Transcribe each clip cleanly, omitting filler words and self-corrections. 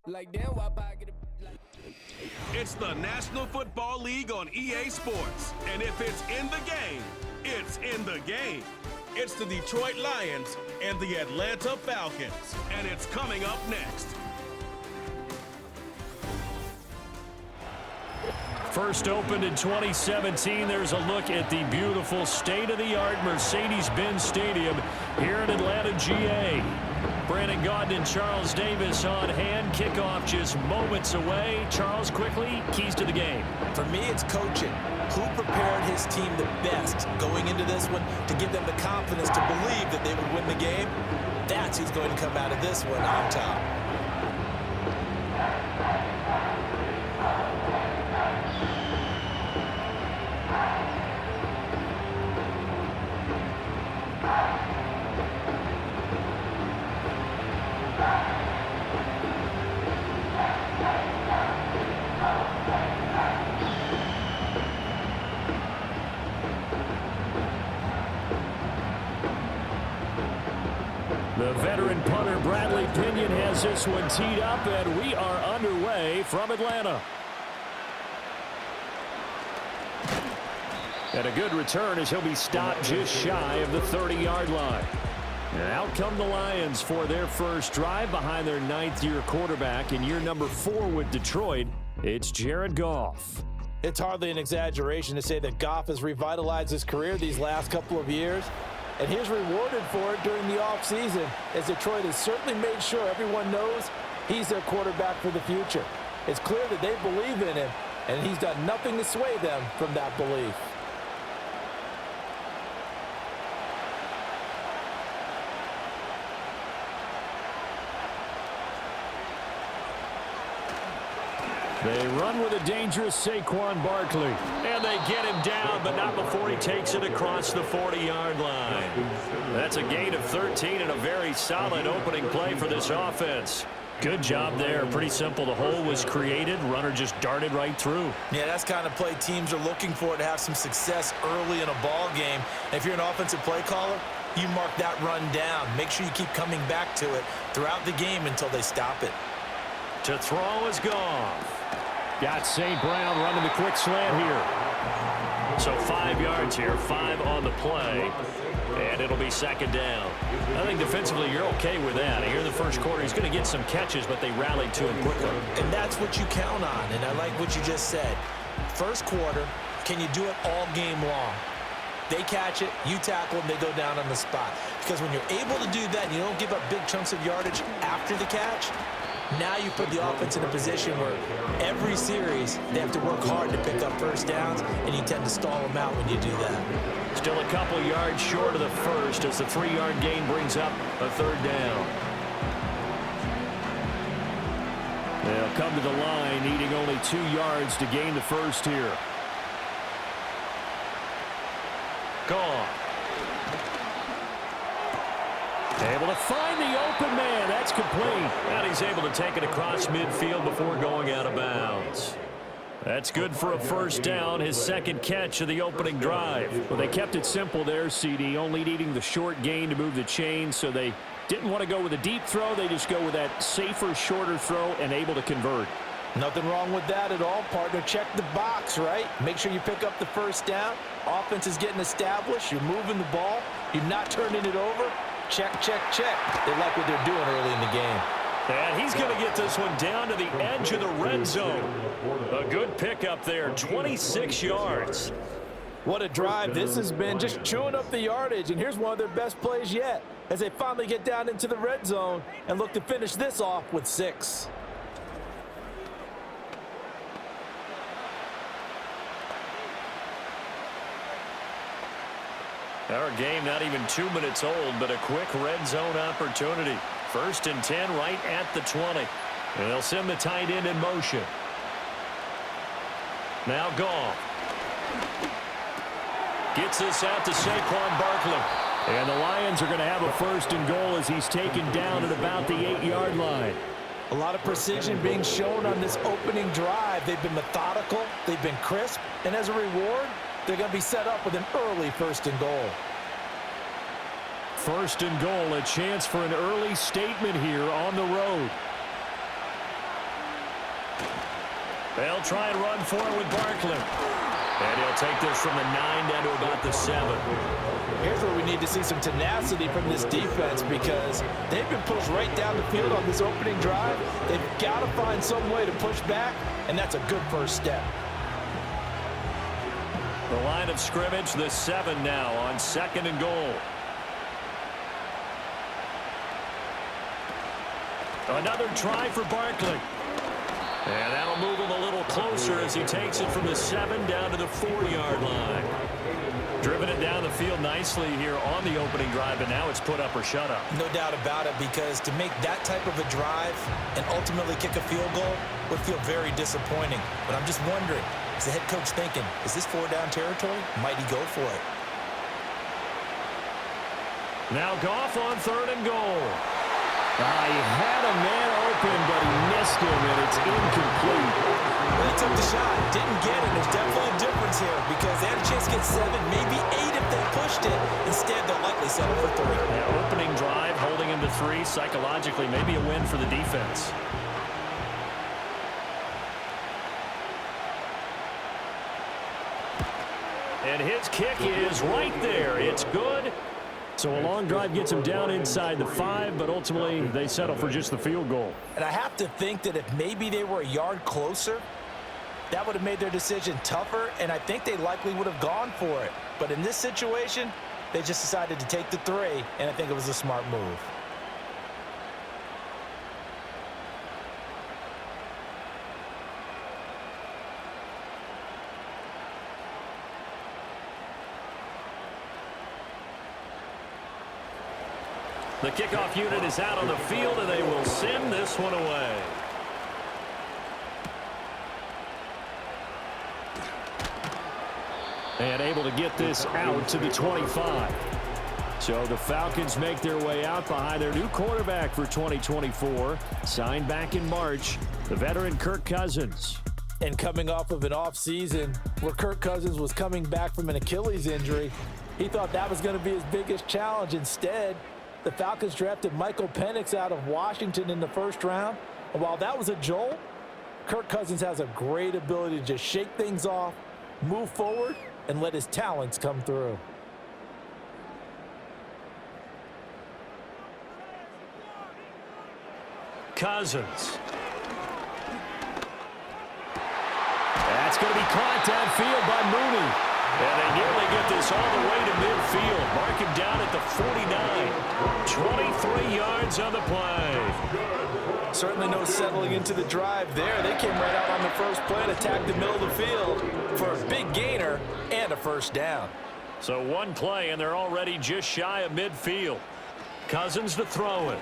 Like damn, why I get a like. It's the National Football League on EA Sports. And if it's in the game, it's in the game. It's the Detroit Lions and the Atlanta Falcons. And it's coming up next. First opened in 2017, there's a look at the beautiful state-of-the-art Mercedes-Benz Stadium here in Atlanta, GA. Brandon Gaudin and Charles Davis on hand. Kickoff just moments away. Charles, quickly, keys to the game. For me, it's coaching. Who prepared his team the best going into this one to give them the confidence to believe that they would win the game? That's who's going to come out of this one on top. The veteran punter Bradley Pinion has this one teed up, and we are underway from Atlanta. And a good return as he'll be stopped just shy of the 30-yard line. And out come the Lions for their first drive behind their ninth-year quarterback in year number 4 with Detroit. It's Jared Goff. It's hardly an exaggeration to say that Goff has revitalized his career these last couple of years. And he's rewarded for it during the offseason, as Detroit has certainly made sure everyone knows he's their quarterback for the future. It's clear that they believe in him, and he's done nothing to sway them from that belief. They run with a dangerous Saquon Barkley. And they get him down, but not before he takes it across the 40-yard line. That's a gain of 13 and a very solid opening play for this offense. Good job there. Pretty simple. The hole was created. Runner just darted right through. Yeah, that's the kind of play teams are looking for to have some success early in a ball game. And if you're an offensive play caller, you mark that run down. Make sure you keep coming back to it throughout the game until they stop it. To throw is Goff. Got St. Brown running the quick slant here. So 5 yards here, 5 on the play, and it'll be second down. I think defensively you're okay with that. Here in the first quarter, he's going to get some catches, but they rallied to him quickly. And that's what you count on, and I like what you just said. First quarter, can you do it all game long? They catch it, you tackle them, they go down on the spot. Because when you're able to do that and you don't give up big chunks of yardage after the catch, now you put the offense in a position where every series they have to work hard to pick up first downs, and you tend to stall them out when you do that. Still a couple yards short of the first as the 3-yard gain brings up a third down. They'll come to the line needing only 2 yards to gain the first here. Gone. Able to find the open man. That's complete. And he's able to take it across midfield before going out of bounds. That's good for a first down, his second catch of the opening drive. Well, they kept it simple there, CD, only needing the short gain to move the chain, so they didn't want to go with a deep throw. They just go with that safer, shorter throw and able to convert. Nothing wrong with that at all, partner. Check the box, right? Make sure you pick up the first down. Offense is getting established. You're moving the ball. You're not turning it over. Check, check, check. They like what they're doing early in the game. And he's going to get this one down to the edge of the red zone. A good pickup there, 26 yards. What a drive this has been, just chewing up the yardage. And here's one of their best plays yet as they finally get down into the red zone and look to finish this off with 6. Our game not even 2 minutes old, but a quick red zone opportunity. 1st and 10 right at the 20. And they'll send the tight end in motion. Now Goff. Gets this out to Saquon Barkley. And the Lions are going to have a 1st and goal as he's taken down at about the 8-yard line. A lot of precision being shown on this opening drive. They've been methodical. They've been crisp. And as a reward, they're going to be set up with an early 1st and goal. 1st and goal, a chance for an early statement here on the road. They'll try and run for it with Barkley. And he'll take this from the 9 down to about the 7. Here's where we need to see some tenacity from this defense because they've been pushed right down the field on this opening drive. They've got to find some way to push back, and that's a good first step. The line of scrimmage, the 7 now on 2nd and goal. Another try for Barkley. And that'll move him a little closer as he takes it from the 7 down to the 4-yard line. Driven it down the field nicely here on the opening drive, and now it's put up or shut up. No doubt about it, because to make that type of a drive and ultimately kick a field goal would feel very disappointing. But I'm just wondering, is the head coach thinking, is this 4-down territory? Might he go for it? Now Goff on 3rd and goal. He had a man open, but he missed him, and it's incomplete. Well, he took the shot, didn't get it. There's definitely a difference here because they had a chance to get 7, maybe 8 if they pushed it. Instead, they'll likely settle for 3. Yeah, opening drive, holding him to 3, psychologically, maybe a win for the defense. And his kick is right there. It's good. So a long drive gets him down inside the 5, but ultimately they settle for just the field goal. And I have to think that if maybe they were a yard closer, that would have made their decision tougher, and I think they likely would have gone for it. But in this situation, they just decided to take the 3, and I think it was a smart move. The kickoff unit is out on the field, and they will send this one away. And able to get this out to the 25. So the Falcons make their way out behind their new quarterback for 2024. Signed back in March, the veteran Kirk Cousins. And coming off of an offseason where Kirk Cousins was coming back from an Achilles injury, he thought that was going to be his biggest challenge. Instead, the Falcons drafted Michael Penix out of Washington in the 1st round. And while that was a jolt, Kirk Cousins has a great ability to just shake things off, move forward, and let his talents come through. Cousins. That's going to be caught downfield by Mooney. And they nearly get this all the way to midfield. Mark him down at the 49. 23 yards on the play. Certainly no settling into the drive there. They came right out on the first play and attacked the middle of the field for a big gainer and a 1st down. So one play, and they're already just shy of midfield. Cousins to throw it.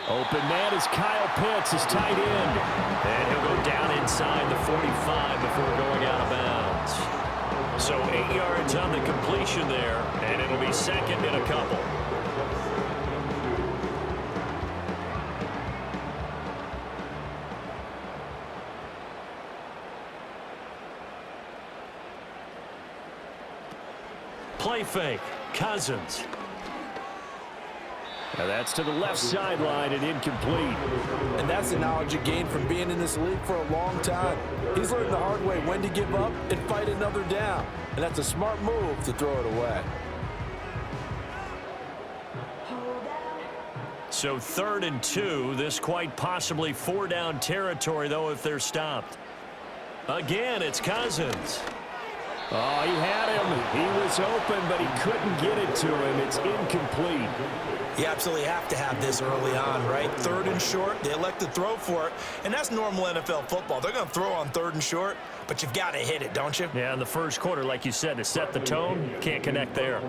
Open man is Kyle Pitts, his tight end. And he'll go down inside the 45 before going out of bounds. So 8 yards on the completion there, and it'll be 2nd and a couple. Play fake, Cousins. Now that's to the left sideline and incomplete. And that's the knowledge you gain from being in this league for a long time. He's learned the hard way when to give up and fight another down. And that's a smart move to throw it away. So 3rd and 2. This quite possibly 4-down territory, though, if they're stopped. Again, it's Cousins. Oh, he had him. He was open, but he couldn't get it to him. It's incomplete. You absolutely have to have this early on, right? 3rd and short, they elect to throw for it, and that's normal NFL football. They're going to throw on 3rd and short, but you've got to hit it, don't you? Yeah, in the first quarter, like you said, to set the tone, can't connect there.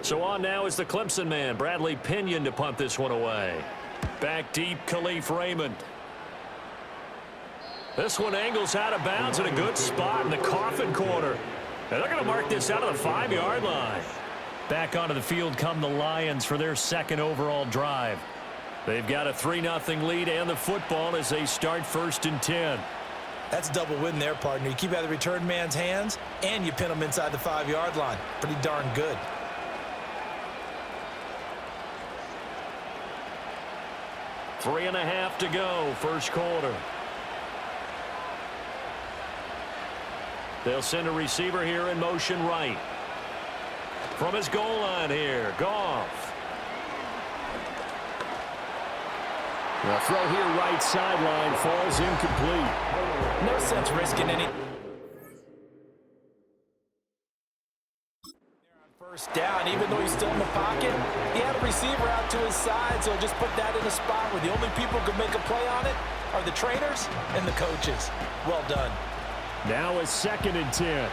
So on now is the Clemson man, Bradley Pinion, to punt this one away. Back deep, Khalif Raymond. This one angles out of bounds in a good spot in the coffin corner. And they're going to mark this out of the 5-yard line. Back onto the field come the Lions for their 2nd overall drive. They've got a 3-0 lead and the football as they start 1st and 10. That's a double win there, partner. You keep out of the return man's hands, and you pin him inside the 5-yard line. Pretty darn good. Three and a half to go, first quarter. They'll send a receiver here in motion right. From his goal line here, Goff. The throw here right sideline falls incomplete. No sense risking any. First down, even though he's still in the pocket, he had a receiver out to his side, so just put that in a spot where the only people who can make a play on it are the trainers and the coaches. Well done. Now a 2nd and 10.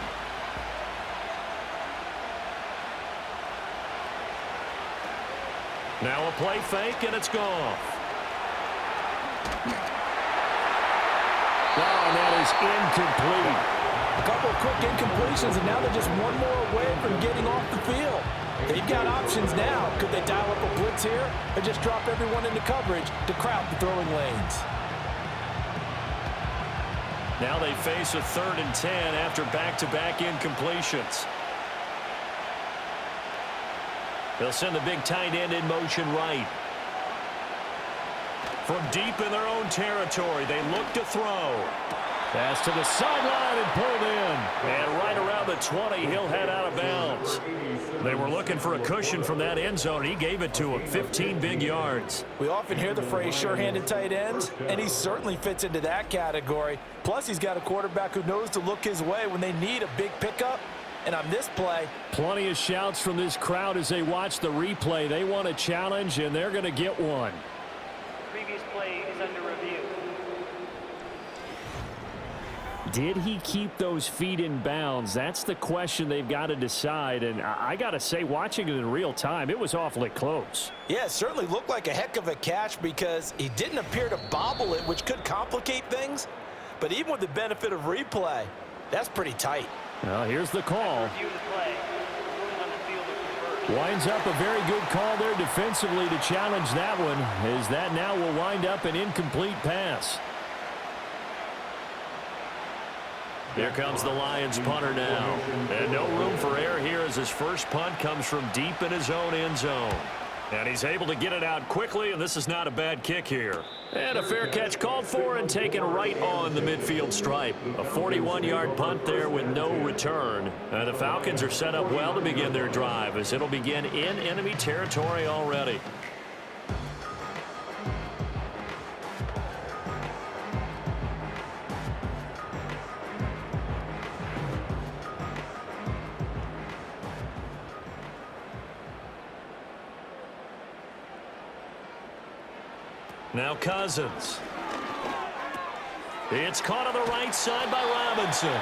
Now a play fake, and it's Goff. Oh, and that is incomplete. A couple of quick incompletions, and now they're just one more away from getting off the field. They've got options now. Could they dial up a blitz here or just drop everyone into coverage to crowd the throwing lanes? Now they face a 3rd and 10 after back-to-back incompletions. They'll send the big tight end in motion right. From deep in their own territory, they look to throw. Pass to the sideline and pulled in. And right around the 20, he'll head out of bounds. They were looking for a cushion from that end zone. He gave it to him, 15 big yards. We often hear the phrase sure-handed tight ends, and he certainly fits into that category. Plus, he's got a quarterback who knows to look his way when they need a big pickup. And on this play, plenty of shouts from this crowd as they watch the replay. They want a challenge, and they're going to get one. Previous play is under review. Did he keep those feet in bounds? That's the question they've got to decide. And I got to say, watching it in real time, it was awfully close. yeah, it certainly looked like a heck of a catch because he didn't appear to bobble it, which could complicate things. But even with the benefit of replay, that's pretty tight. Well, here's the call. Review the play. Ruling on the field is reversed. Winds up a very good call there defensively to challenge that one, as that now will wind up an incomplete pass. Here comes the Lions punter now. And no room for error here as his first punt comes from deep in his own end zone. And he's able to get it out quickly, and this is not a bad kick here. And a fair catch called for and taken right on the midfield stripe. A 41-yard punt there with no return. And the Falcons are set up well to begin their drive as it'll begin in enemy territory already. Now Cousins. It's caught on the right side by Robinson.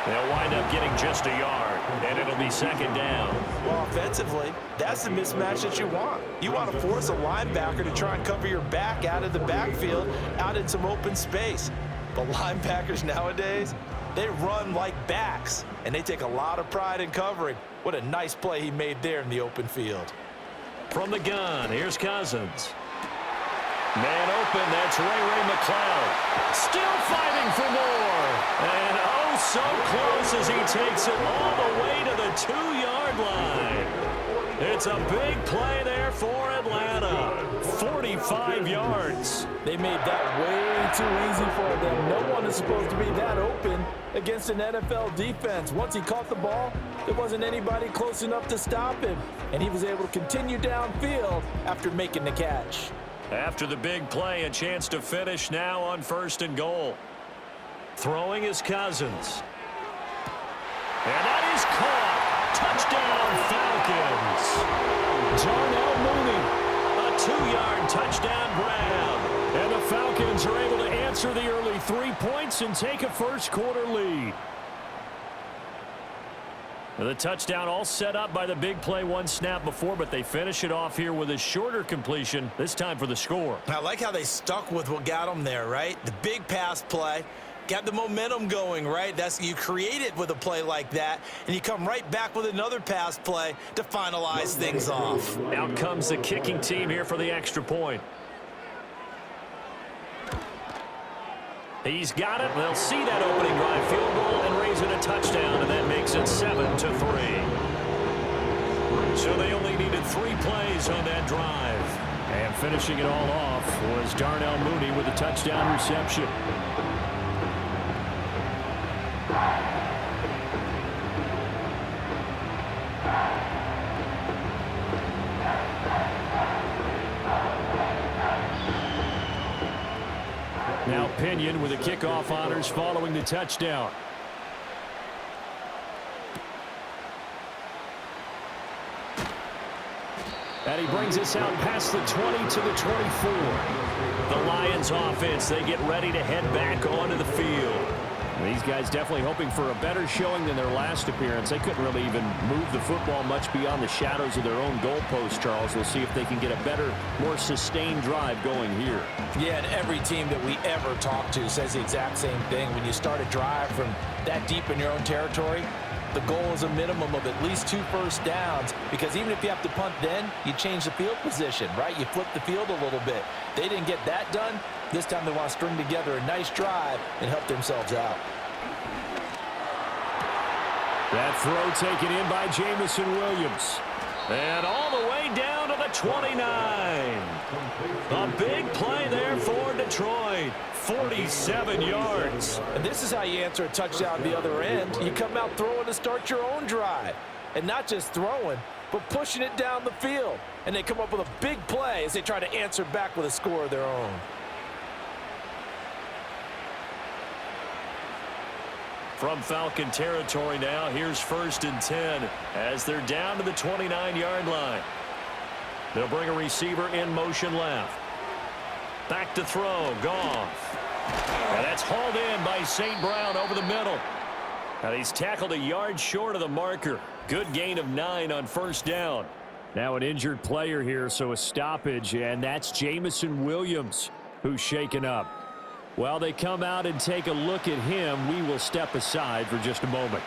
They'll wind up getting just a yard, and it'll be 2nd down. Well, offensively, that's the mismatch that you want. You want to force a linebacker to try and cover your back out of the backfield, out in some open space. But linebackers nowadays, they run like backs, and they take a lot of pride in covering. What a nice play he made there in the open field. From the gun, here's Cousins. Man open, that's Ray McLeod. Still fighting for more. And oh, so close as he takes it all the way to the 2-yard line. It's a big play there for Atlanta. 45 yards. They made that way too easy for them. No one is supposed to be that open against an NFL defense. Once he caught the ball, there wasn't anybody close enough to stop him. And he was able to continue downfield after making the catch. After the big play, a chance to finish now on 1st and goal. Throwing is Cousins. And that is caught. Touchdown, Falcons. Darnell Mooney. A 2-yard touchdown grab. And the Falcons are able to answer the early 3 points and take a first-quarter lead. The touchdown all set up by the big play one snap before, but they finish it off here with a shorter completion, this time for the score. I like how they stuck with what got them there, right? The big pass play, got the momentum going, right? You create it with a play like that, and you come right back with another pass play to finalize things off. Out comes the kicking team here for the extra point. He's got it. They'll see that opening drive field goal and raise it a touchdown, and that makes it 7-3. So they only needed 3 plays on that drive. And finishing it all off was Darnell Mooney with a touchdown reception. Now Pinion with the kickoff honors following the touchdown. And he brings us out past the 20 to the 24. The Lions offense, they get ready to head back onto the field. These guys definitely hoping for a better showing than their last appearance. They couldn't really even move the football much beyond the shadows of their own goalpost, Charles. We'll see if they can get a better, more sustained drive going here. Yeah, and every team that we ever talk to says the exact same thing. When you start a drive from that deep in your own territory, the goal is a minimum of at least 2 first downs, because even if you have to punt then, you change the field position, right? You flip the field a little bit. They didn't get that done. This time they want to string together a nice drive and help themselves out. That throw taken in by Jamison Williams. And all the way down to the 29. A big play there for Detroit. 47 yards. And this is how you answer a touchdown the other end. You come out throwing to start your own drive. And not just throwing, but pushing it down the field. And they come up with a big play as they try to answer back with a score of their own. From Falcon territory now, here's 1st and 10 as they're down to the 29-yard line. They'll bring a receiver in motion left. Back to throw, Goff. And that's hauled in by St. Brown over the middle. And he's tackled a yard short of the marker. Good gain of 9 on 1st down. Now an injured player here, so a stoppage, and that's Jamison Williams who's shaken up. While they come out and take a look at him, we will step aside for just a moment.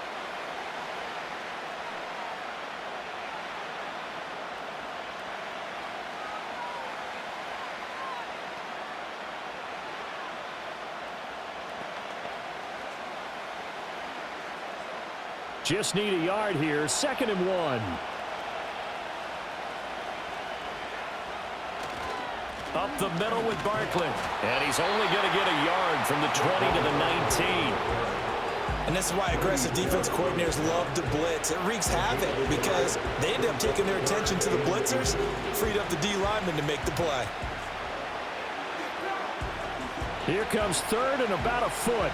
Just need a yard here. 2nd and 1. Up the middle with Barkley. And he's only going to get a yard from the 20 to the 19. And this is why aggressive defense coordinators love to blitz. It wreaks havoc because they end up taking their attention to the blitzers, freed up the D lineman to make the play. Here comes 3rd and about a foot.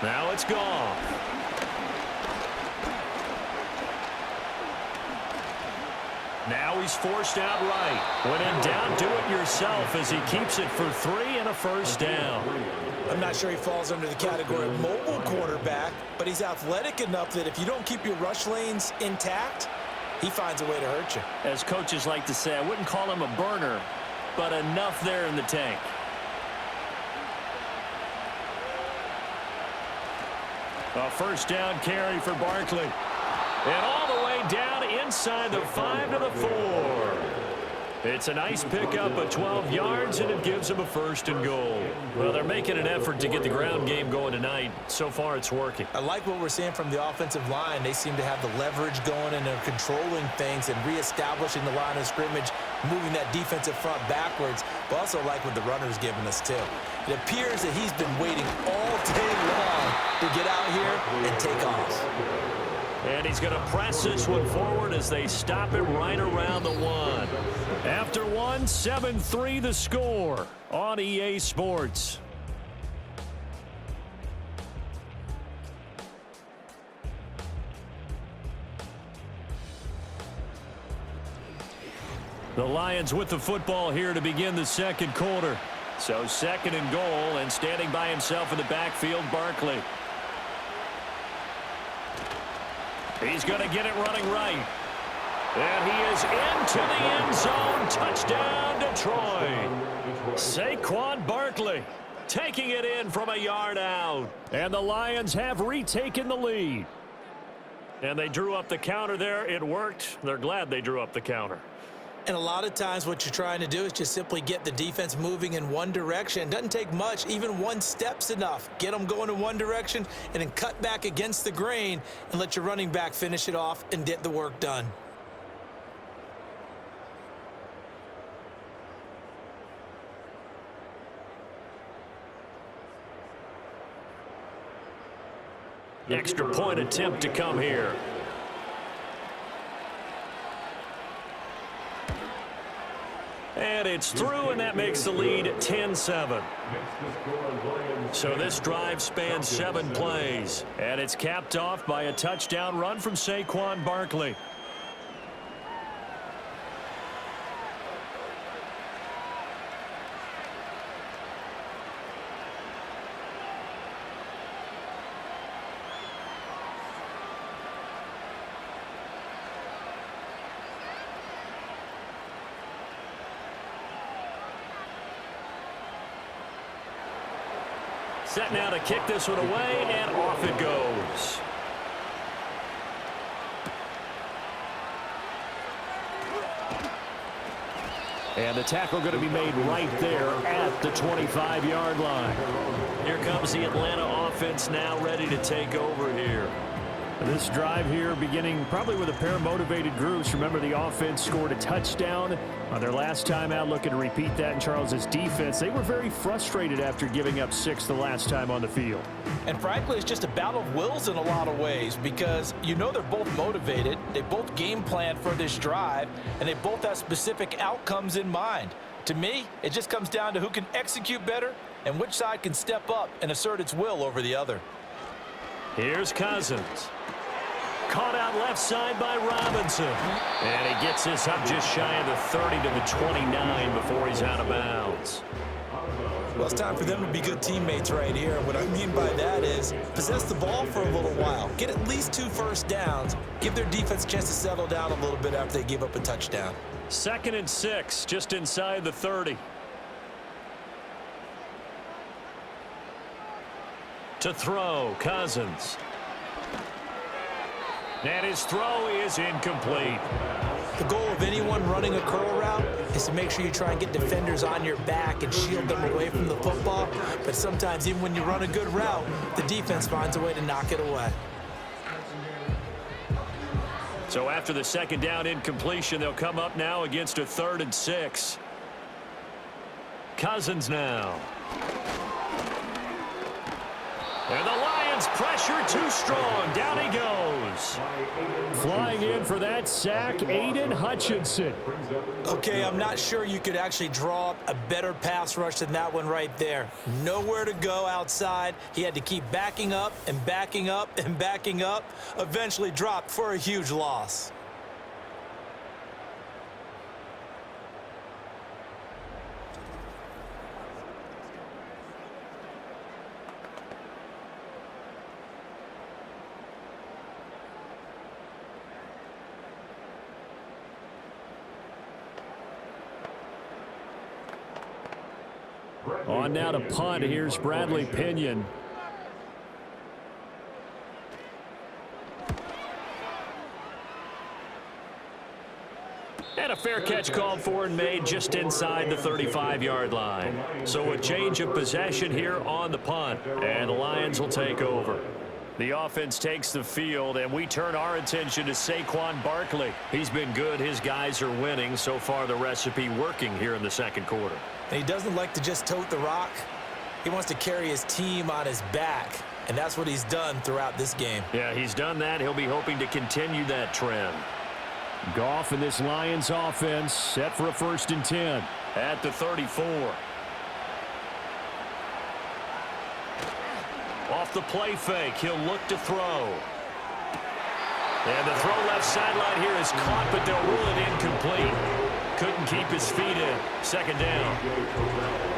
Now it's gone. Now he's forced out right. When in doubt, do it yourself as he keeps it for 3 and a 1st down. I'm not sure he falls under the category of mobile quarterback, but he's athletic enough that if you don't keep your rush lanes intact, he finds a way to hurt you. As coaches like to say, I wouldn't call him a burner, but enough there in the tank. A 1st down carry for Barkley. And all the way down inside the 5 to the 4. It's a nice pickup of 12 yards, and it gives him a 1st and goal. Well, they're making an effort to get the ground game going tonight. So far, it's working. I like what we're seeing from the offensive line. They seem to have the leverage going, and they're controlling things and reestablishing the line of scrimmage, moving that defensive front backwards. But also like what the runner's giving us, too. It appears that he's been waiting all day long to get out here and take off. And he's going to press this one forward as they stop it right around the 1. After 1, 7-3 the score on EA Sports. The Lions with the football here to begin the 2nd quarter. So 2nd and goal, and standing by himself in the backfield, Barkley. He's going to get it running right. And he is into the end zone. Touchdown, Detroit. Saquon Barkley taking it in from a yard out. And the Lions have retaken the lead. And they drew up the counter there. It worked. They're glad they drew up the counter. And a lot of times what you're trying to do is just simply get the defense moving in one direction. It doesn't take much. Even 1 step's enough. Get them going in one direction and then cut back against the grain and let your running back finish it off and get the work done. Extra point attempt to come here. And it's through, and that makes the lead 10-7. So this drive spans 7 plays, and it's capped off by a touchdown run from Saquon Barkley. Set now to kick this one away, and off it goes. And the tackle going to be made right there at the 25-yard line. Here comes the Atlanta offense now ready to take over here. This drive here beginning probably with a pair of motivated groups. Remember, the offense scored a touchdown on their last time out, looking to repeat that in Charles's defense. They were very frustrated after giving up 6 the last time on the field. And frankly, it's just a battle of wills in a lot of ways because you know they're both motivated. They both game plan for this drive, and they both have specific outcomes in mind. To me, it just comes down to who can execute better and which side can step up and assert its will over the other. Here's Cousins. Caught out left side by Robinson. And he gets this up just shy of the 30 to the 29 before he's out of bounds. Well, it's time for them to be good teammates right here. What I mean by that is possess the ball for a little while. Get at least 2 first downs. Give their defense a chance to settle down a little bit after they give up a touchdown. 2nd and 6, just inside the 30. To throw, Cousins. And his throw is incomplete. The goal of anyone running a curl route is to make sure you try and get defenders on your back and shield them away from the football. But sometimes even when you run a good route, the defense finds a way to knock it away. So after the 2nd down incompletion, they'll come up now against a 3rd and 6. Cousins now. And the Lions pressure too strong. Down he goes. Flying in for that sack, Aiden Hutchinson. Okay, I'm not sure you could actually draw up a better pass rush than that one right there. Nowhere to go outside. He had to keep backing up and backing up and backing up. Eventually dropped for a huge loss. On now to punt. Here's Bradley Pinion. And a fair catch called for and made just inside the 35-yard line. So a change of possession here on the punt, and the Lions will take over. The offense takes the field, and we turn our attention to Saquon Barkley. He's been good. His guys are winning. So far, the recipe working here in the 2nd quarter. And he doesn't like to just tote the rock. He wants to carry his team on his back, and that's what he's done throughout this game. Yeah, he's done that. He'll be hoping to continue that trend. Goff and this Lions offense set for a 1st and 10. At the 34. Off the play fake, he'll look to throw. And the throw left sideline here is caught, but they'll rule it incomplete. Couldn't keep his feet in. 2nd down.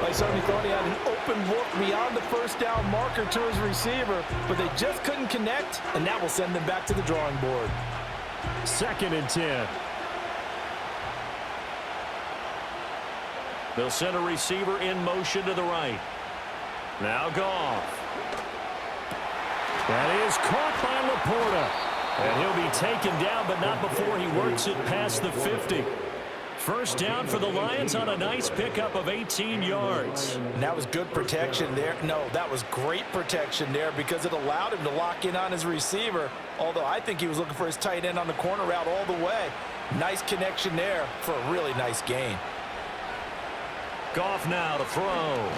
I certainly thought he had an open look beyond the 1st down marker to his receiver, but they just couldn't connect, and that will send them back to the drawing board. 2nd and 10. They'll send a receiver in motion to the right. Now Goff. That is caught by Laporta. And he'll be taken down, but not before he works it past the 50. 1st down for the Lions on a nice pickup of 18 yards. And that was good protection there. No, that was great protection there because it allowed him to lock in on his receiver, although I think he was looking for his tight end on the corner route all the way. Nice connection there for a really nice gain. Goff now to throw.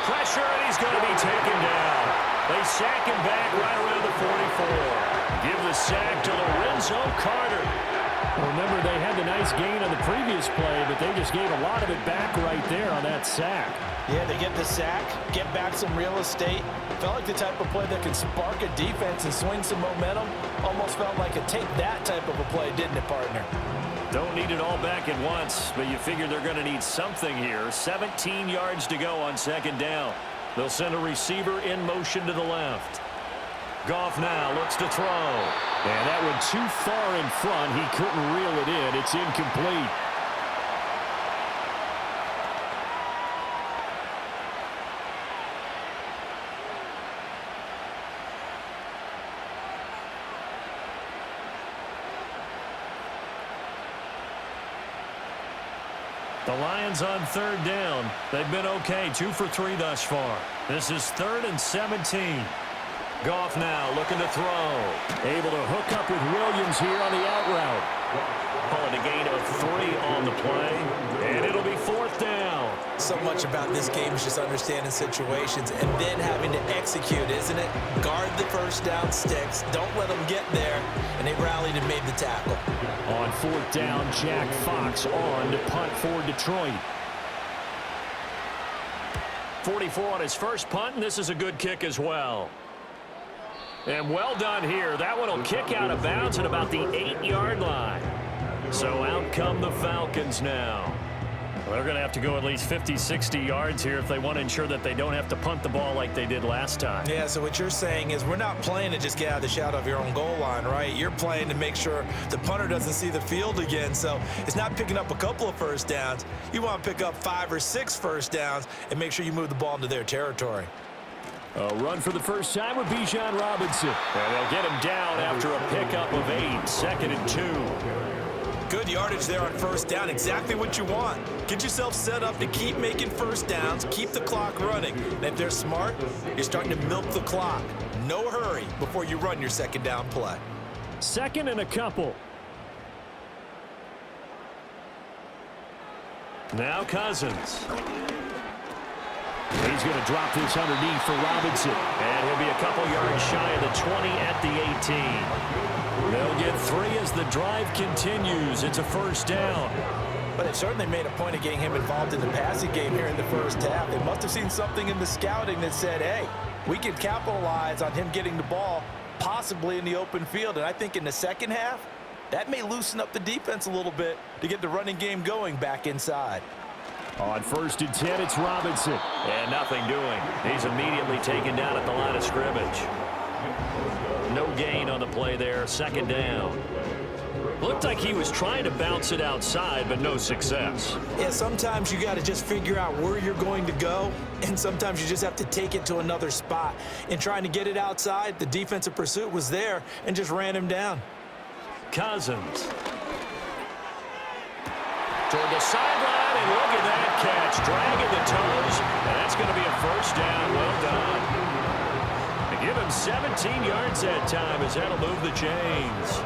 Pressure, and he's going to be taken down. They sack him back right around the 44. Give the sack to Lorenzo Carter. Remember, they had the nice gain on the previous play, but they just gave a lot of it back right there on that sack. Yeah, they get the sack, get back some real estate. Felt like the type of play that can spark a defense and swing some momentum. Almost felt like a take that type of a play, didn't it, partner? Don't need it all back at once, but you figure they're going to need something here. 17 yards to go on second down. They'll send a receiver in motion to the left. Goff now looks to throw. And that one too far in front. He couldn't reel it in. It's incomplete. The Lions on third down. They've been okay, 2 for 3 thus far. This is 3rd and 17. Goff now looking to throw. Able to hook up with Williams here on the out route. Calling a gain of 3 on the play, and it'll be 4th down. So much about this game is just understanding situations and then having to execute, isn't it? Guard the first down sticks. Don't let them get there. And they rallied and made the tackle. On 4th down, Jack Fox on to punt for Detroit. 44 on his first punt, and this is a good kick as well. And well done here. That one will kick out of bounds at about the 8-yard line. So out come the Falcons now. Well, they're going to have to go at least 50, 60 yards here if they want to ensure that they don't have to punt the ball like they did last time. Yeah, so what you're saying is we're not playing to just get out of the shadow of your own goal line, right? You're playing to make sure the punter doesn't see the field again. So it's not picking up a couple of first downs. You want to pick up 5 or 6 first downs and make sure you move the ball into their territory. A run for the first time with Bijan Robinson. And they'll get him down after a pickup of 8, 2nd and 2. Good yardage there on first down. Exactly what you want. Get yourself set up to keep making first downs, keep the clock running. And if they're smart, you're starting to milk the clock. No hurry before you run your second down play. 2nd and a couple. Now Cousins. He's going to drop this underneath for Robinson. And he'll be a couple yards shy of the 20 at the 18. They'll get 3 as the drive continues. It's a first down. But they certainly made a point of getting him involved in the passing game here in the first half. They must have seen something in the scouting that said, hey, we can capitalize on him getting the ball possibly in the open field. And I think in the second half, that may loosen up the defense a little bit to get the running game going back inside. On 1st and 10, it's Robinson. And nothing doing. He's immediately taken down at the line of scrimmage. No gain on the play there, 2nd down. Looked like he was trying to bounce it outside, but no success. Yeah, sometimes you got to just figure out where you're going to go, and sometimes you just have to take it to another spot. In trying to get it outside, the defensive pursuit was there and just ran him down. Cousins. Toward the sideline, and look at that catch. Dragging the toes, and that's going to be a first down. Well done. They give him 17 yards that time as that'll move the chains.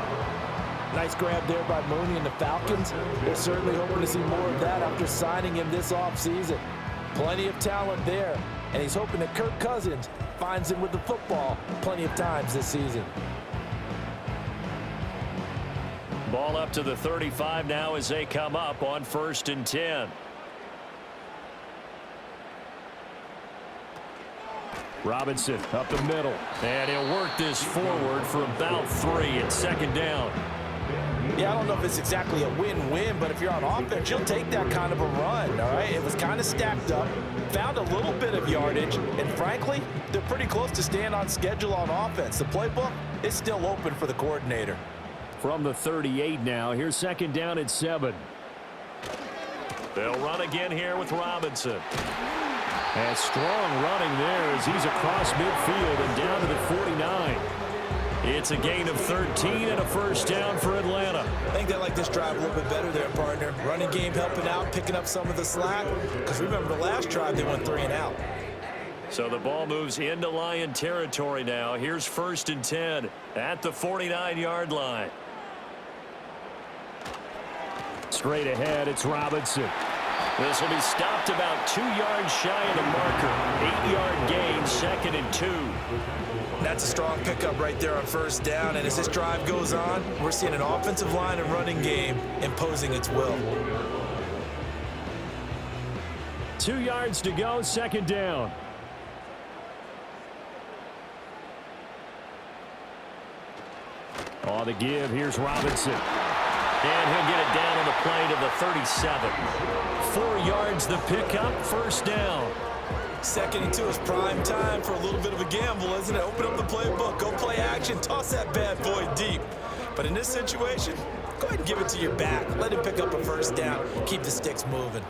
Nice grab there by Mooney and the Falcons. They're certainly hoping to see more of that after signing him this offseason. Plenty of talent there, and he's hoping that Kirk Cousins finds him with the football plenty of times this season. Ball up to the 35 now as they come up on 1st and 10. Robinson up the middle, and he'll work this forward for about 3 at 2nd down. Yeah, I don't know if it's exactly a win-win, but if you're on offense, you'll take that kind of a run, all right? It was kind of stacked up, found a little bit of yardage, and frankly, they're pretty close to staying on schedule on offense. The playbook is still open for the coordinator. From the 38 now, here's 2nd down at 7. They'll run again here with Robinson. And strong running there as he's across midfield and down to the 49. It's a gain of 13 and a first down for Atlanta. I think they like this drive a little bit better there, partner. Running game helping out, picking up some of the slack. Because remember the last drive, they went 3 and out. So the ball moves into Lion territory now. Here's 1st and 10 at the 49-yard line. Straight ahead, it's Robinson. This will be stopped about 2 yards shy of the marker. 8-yard gain, 2nd and 2. That's a strong pickup right there on first down, and as this drive goes on, we're seeing an offensive line and running game imposing its will. 2 yards to go, 2nd down. On the give, here's Robinson. And he'll get it down on the play to the 37. 4 yards the pickup, 1st down. 2nd and 2 is prime time for a little bit of a gamble, isn't it? Open up the playbook, go play action, toss that bad boy deep. But in this situation, go ahead and give it to your back. Let him pick up a 1st down, keep the sticks moving.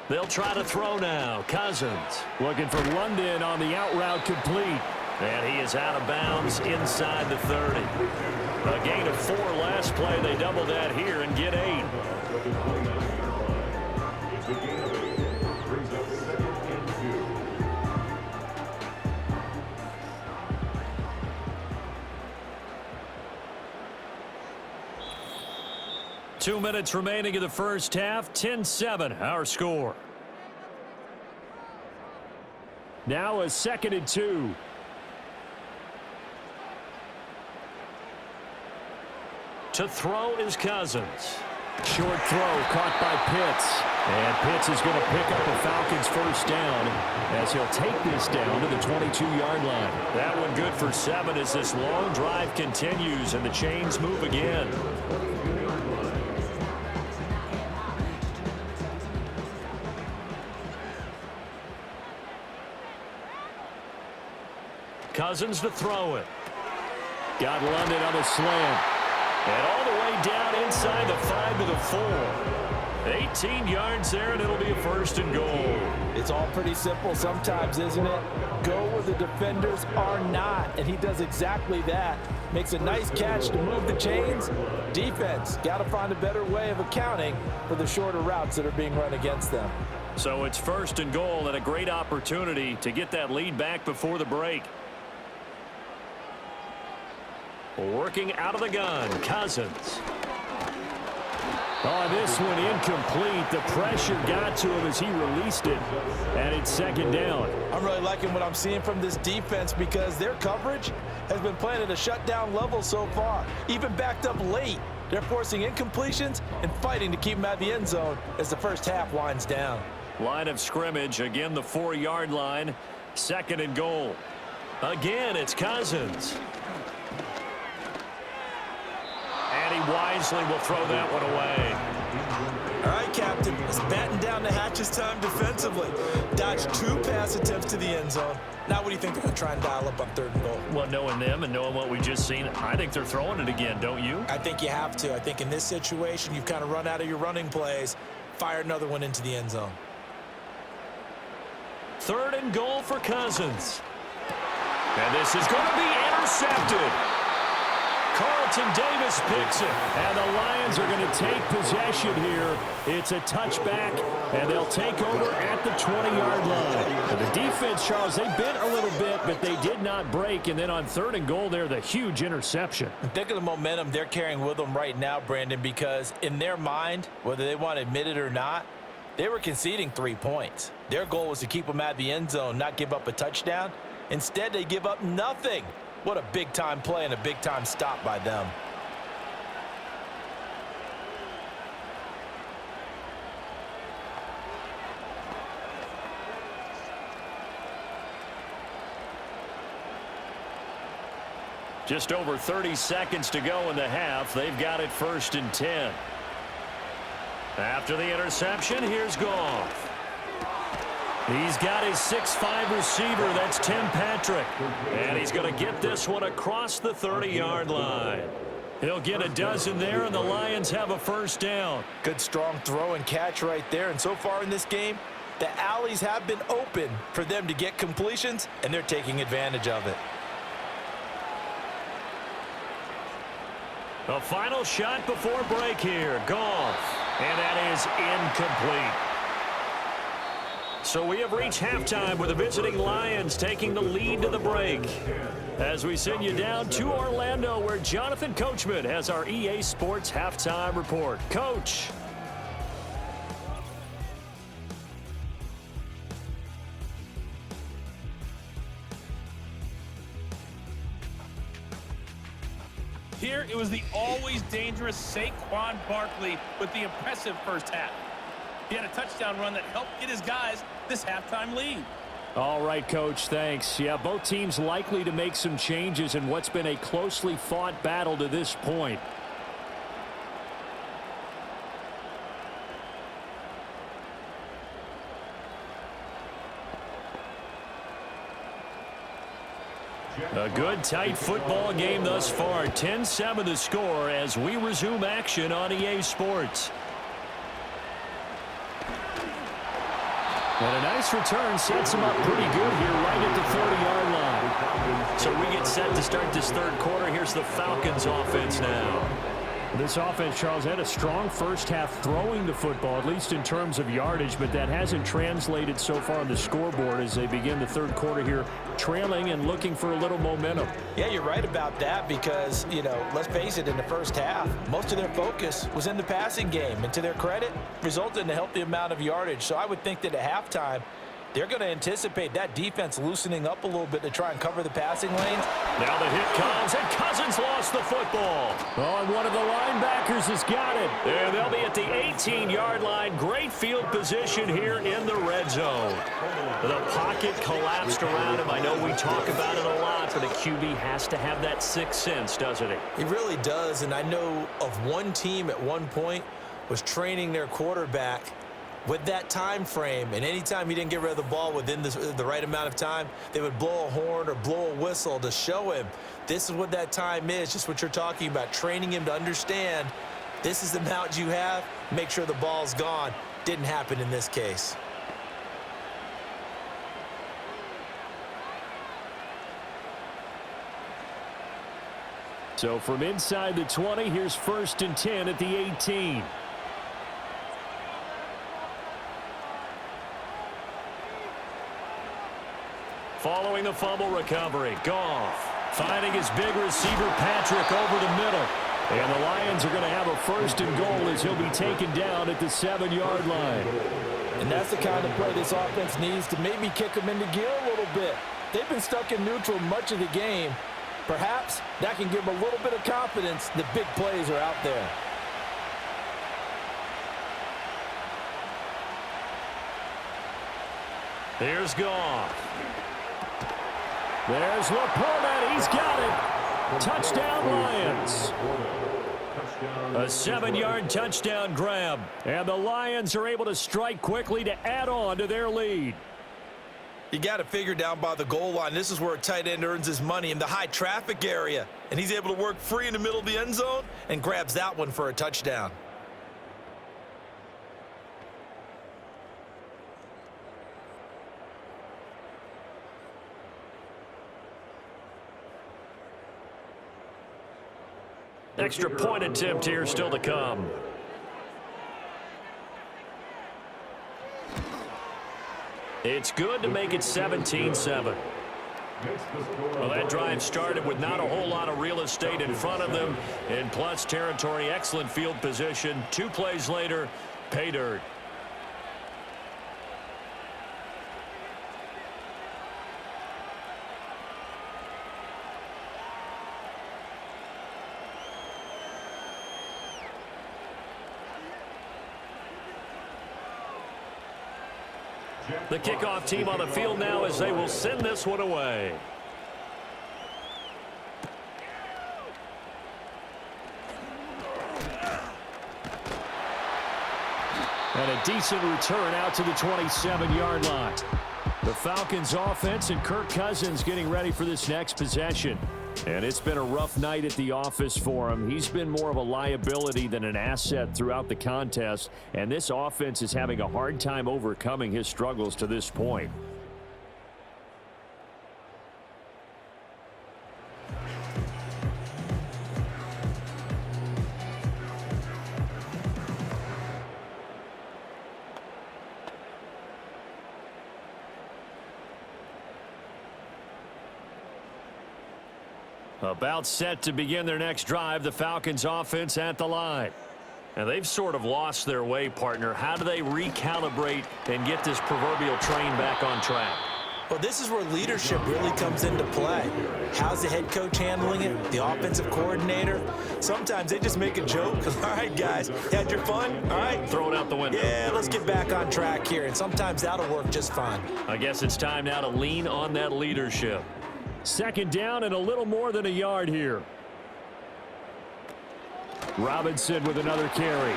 They'll try to throw now. Cousins looking for London on the out route complete. And he is out of bounds inside the 30. A gain of 4 last play. They double that here and get 8. Two minutes remaining in the first half. 10-7 our score. Now a 2nd and 2. To throw is Cousins. Short throw caught by Pitts. And Pitts is going to pick up the Falcons' 1st down as he'll take this down to the 22-yard line. That one good for 7 as this long drive continues and the chains move again. Cousins to throw it. Got London on the slant. And all the way down inside the 5 to the 4. 18 yards there, and it'll be a 1st and goal. It's all pretty simple sometimes, isn't it? Go where the defenders are not, and he does exactly that. Makes a nice catch to move the chains. Defense, got to find a better way of accounting for the shorter routes that are being run against them. So it's 1st and goal and a great opportunity to get that lead back before the break. Working out of the gun, Cousins. On this one, incomplete. The pressure got to him as he released it, and it's 2nd down. I'm really liking what I'm seeing from this defense because their coverage has been playing at a shutdown level so far. Even backed up late, they're forcing incompletions and fighting to keep them at the end zone as the first half winds down. Line of scrimmage, again the 4-yard line. 2nd and goal. Again, it's Cousins. And he wisely will throw that one away. All right, Captain, it's batten down the hatches time defensively. Dodged 2 pass attempts to the end zone. Now what do you think they're going to try and dial up on 3rd and goal? Well, knowing them and knowing what we've just seen, I think they're throwing it again, don't you? I think you have to. I think in this situation, you've kind of run out of your running plays. Fire another one into the end zone. 3rd and goal for Cousins. And this is going to be intercepted. Carlton Davis picks it, and the Lions are going to take possession here. It's a touchback, and they'll take over at the 20-yard line. And the defense, Charles, they bit a little bit, but they did not break. And then on 3rd and goal there, the huge interception. Think of the momentum they're carrying with them right now, Brandon, because in their mind, whether they want to admit it or not, they were conceding 3 points. Their goal was to keep them at the end zone, not give up a touchdown. Instead, they give up nothing. What a big-time play and a big-time stop by them. Just over 30 seconds to go in the half. They've got it 1st and 10. After the interception, here's Goff. He's got his 6'5" receiver. That's Tim Patrick. And he's going to get this one across the 30-yard line. He'll get a dozen there, and the Lions have a 1st down. Good strong throw and catch right there. And so far in this game, the alleys have been open for them to get completions, and they're taking advantage of it. A final shot before break here. Goff. And that is incomplete. So we have reached halftime with the visiting Lions taking the lead to the break. As we send you down to Orlando, where Jonathan Coachman has our EA Sports Halftime Report. Coach. Here, it was the always dangerous Saquon Barkley with the impressive first half. He had a touchdown run that helped get his guys this halftime lead. All right, Coach, thanks. Yeah, both teams likely to make some changes in what's been a closely fought battle to this point. A good, tight football game thus far. 10-7 the score as we resume action on EA Sports. And a nice return sets him up pretty good here right at the 30-yard line. So we get set to start this third quarter. Here's the Falcons offense now. This offense, Charles, had a strong first half throwing the football, at least in terms of yardage, but that hasn't translated so far on the scoreboard as they begin the third quarter here, trailing and looking for a little momentum. Yeah, you're right about that because, let's face it, in the first half, most of their focus was in the passing game. And to their credit, resulted in a healthy amount of yardage. So I would think that at halftime, they're going to anticipate that defense loosening up a little bit to try and cover the passing lanes. Now the hit comes, and Cousins lost the football. Oh, and one of the linebackers has got it. And they'll be at the 18-yard line. Great field position here in the red zone. The pocket collapsed around him. I know we talk about it a lot, but a QB has to have that sixth sense, doesn't he? He really does, and I know of one team at one point was training their quarterback with that time frame, and anytime he didn't get rid of the ball within the right amount of time, they would blow a horn or blow a whistle to show him this is what that time is, just what you're talking about, training him to understand this is the amount you have, make sure the ball's gone. Didn't happen in this case. So from inside the 20, here's 1st and 10 at the 18. Following the fumble recovery, Goff finding his big receiver Patrick over the middle. And the Lions are going to have a 1st and goal as he'll be taken down at the 7-yard line. And that's the kind of play this offense needs to maybe kick them into gear a little bit. They've been stuck in neutral much of the game. Perhaps that can give them a little bit of confidence that big plays are out there. Here's Goff. There's Laporta. He's got it. Touchdown, Lions. A 7-yard touchdown grab. And the Lions are able to strike quickly to add on to their lead. You got to figure down by the goal line. This is where a tight end earns his money, in the high traffic area. And he's able to work free in the middle of the end zone and grabs that one for a touchdown. Extra point attempt here still to come. It's good to make it 17-7. Well, that drive started with not a whole lot of real estate in front of them. In plus territory, excellent field position. 2 plays later, pay dirt. The kickoff team on the field now as they will send this one away. And a decent return out to the 27-yard line. The Falcons offense and Kirk Cousins getting ready for this next possession. And it's been a rough night at the office for him. He's been more of a liability than an asset throughout the contest. And this offense is having a hard time overcoming his struggles to this point. About set to begin their next drive, the Falcons offense at the line. And they've sort of lost their way, partner. How do they recalibrate and get this proverbial train back on track? Well, this is where leadership really comes into play. How's the head coach handling it? The offensive coordinator? Sometimes they just make a joke. All right, guys, had your fun? All right. Throw it out the window. Yeah, let's get back on track here. And sometimes that'll work just fine. I guess it's time now to lean on that leadership. Second down and a little more than a yard here. Robinson with another carry.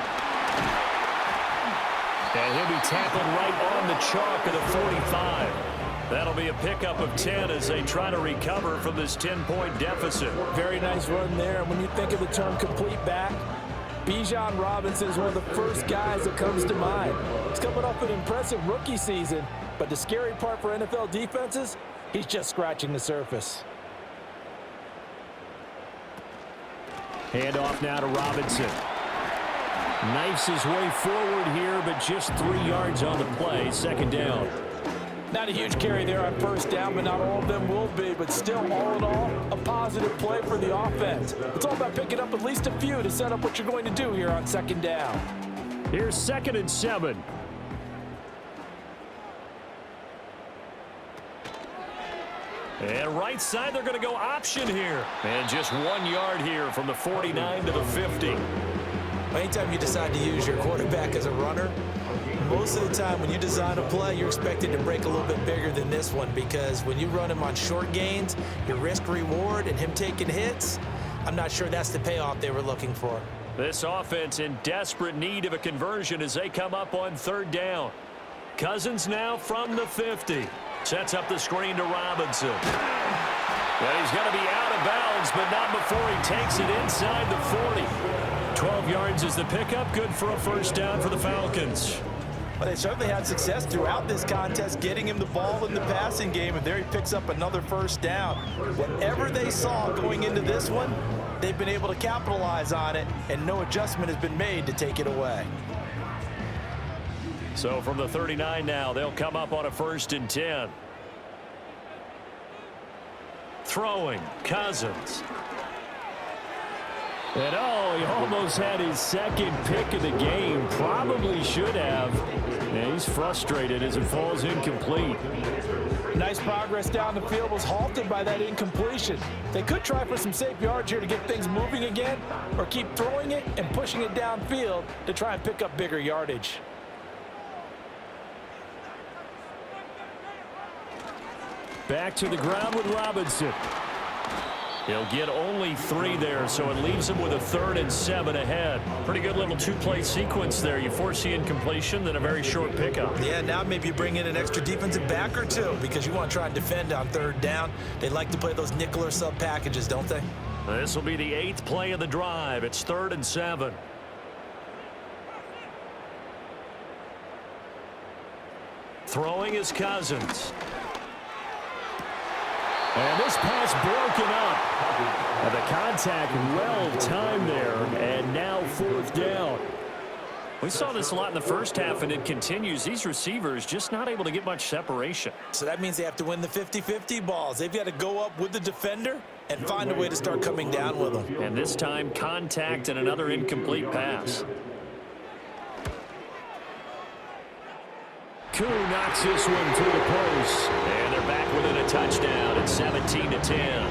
And he'll be tackled right on the chalk of the 45. That'll be a pickup of 10 as they try to recover from this 10-point deficit. Very nice run there. And when you think of the term complete back, Bijan Robinson is one of the first guys that comes to mind. He's coming off an impressive rookie season, but the scary part for NFL defenses, he's just scratching the surface. Handoff now to Robinson. Knifes his way forward here, but just 3 yards on the play. Second down. Not a huge carry there on first down, but not all of them will be. But still, all in all, a positive play for the offense. It's all about picking up at least a few to set up what you're going to do here on second down. Here's 2nd and 7. And right side, they're going to go option here. And just 1 yard here from the 49 to the 50. Anytime you decide to use your quarterback as a runner, most of the time when you design a play, you're expected to break a little bit bigger than this one, because when you run him on short gains, your risk-reward and him taking hits, I'm not sure that's the payoff they were looking for. This offense in desperate need of a conversion as they come up on 3rd down. Cousins now from the 50. Sets up the screen to Robinson. Well, he's going to be out of bounds, but not before he takes it inside the 40. 12 yards is the pickup. Good for a first down for the Falcons. Well, they certainly had success throughout this contest getting him the ball in the passing game, and there he picks up another first down. Whatever they saw going into this one, they've been able to capitalize on it, and no adjustment has been made to take it away. So from the 39 now, they'll come up on a 1st and 10. Throwing, Cousins. And he almost had his 2nd pick of the game. Probably should have. And he's frustrated as it falls incomplete. Nice progress down the field, was halted by that incompletion. They could try for some safe yards here to get things moving again, or keep throwing it and pushing it downfield to try and pick up bigger yardage. Back to the ground with Robinson. He'll get only 3 there, so it leaves him with a 3rd and 7 ahead. Pretty good little 2-play sequence there. You force the incompletion, then a very short pickup. Yeah, now maybe you bring in an extra defensive back or 2 because you want to try and defend on 3rd down. They like to play those nickel or sub packages, don't they? This will be the 8th play of the drive. It's 3rd and 7. Throwing is Cousins. And this pass broken up. And the contact well-timed there, and now 4th down. We saw this a lot in the first half, and it continues. These receivers just not able to get much separation. So that means they have to win the 50-50 balls. They've got to go up with the defender and find a way to start coming down with them. And this time, contact and another incomplete pass. Koo knocks this one through the post. And they're back within a touchdown at 17-10.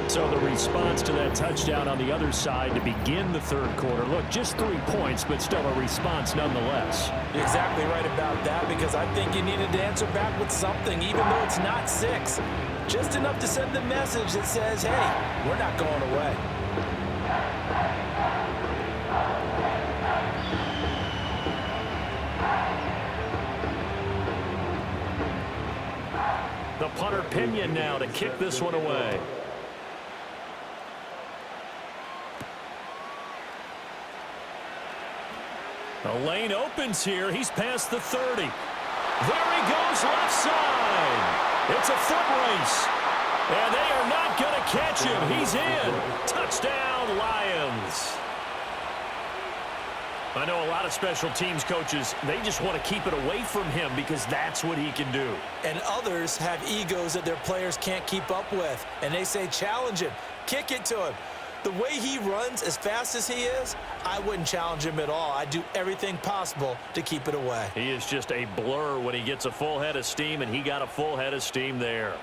So the response to that touchdown on the other side to begin the 3rd quarter. Look, just 3 points, but still a response nonetheless. You're exactly right about that, because I think you needed to answer back with something, even though it's not 6. Just enough to send the message that says, hey, we're not going away. The punter Pinion now to kick this one away. The lane opens here. He's past the 30. There he goes left side. It's a foot race. And they are not going to catch him. He's in. Touchdown, Lions. I know a lot of special teams coaches, they just want to keep it away from him because that's what he can do. And others have egos that their players can't keep up with. And they say, challenge him. Kick it to him. The way he runs as fast as he is, I wouldn't challenge him at all. I'd do everything possible to keep it away. He is just a blur when he gets a full head of steam, and he got a full head of steam there.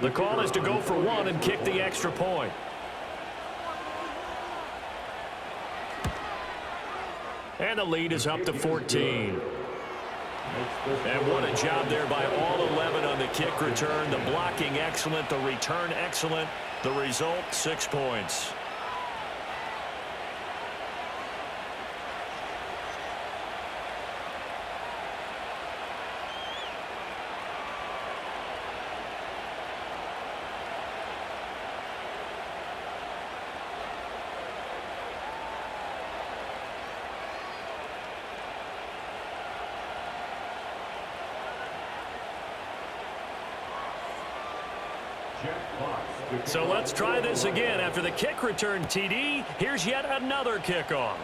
The call is to go for one and kick the extra point. And the lead is up to 14. And what a job there by all 11 on the kick return. The blocking excellent, the return excellent. The result, 6 points. So let's try this again. After the kick return TD, here's yet another kickoff.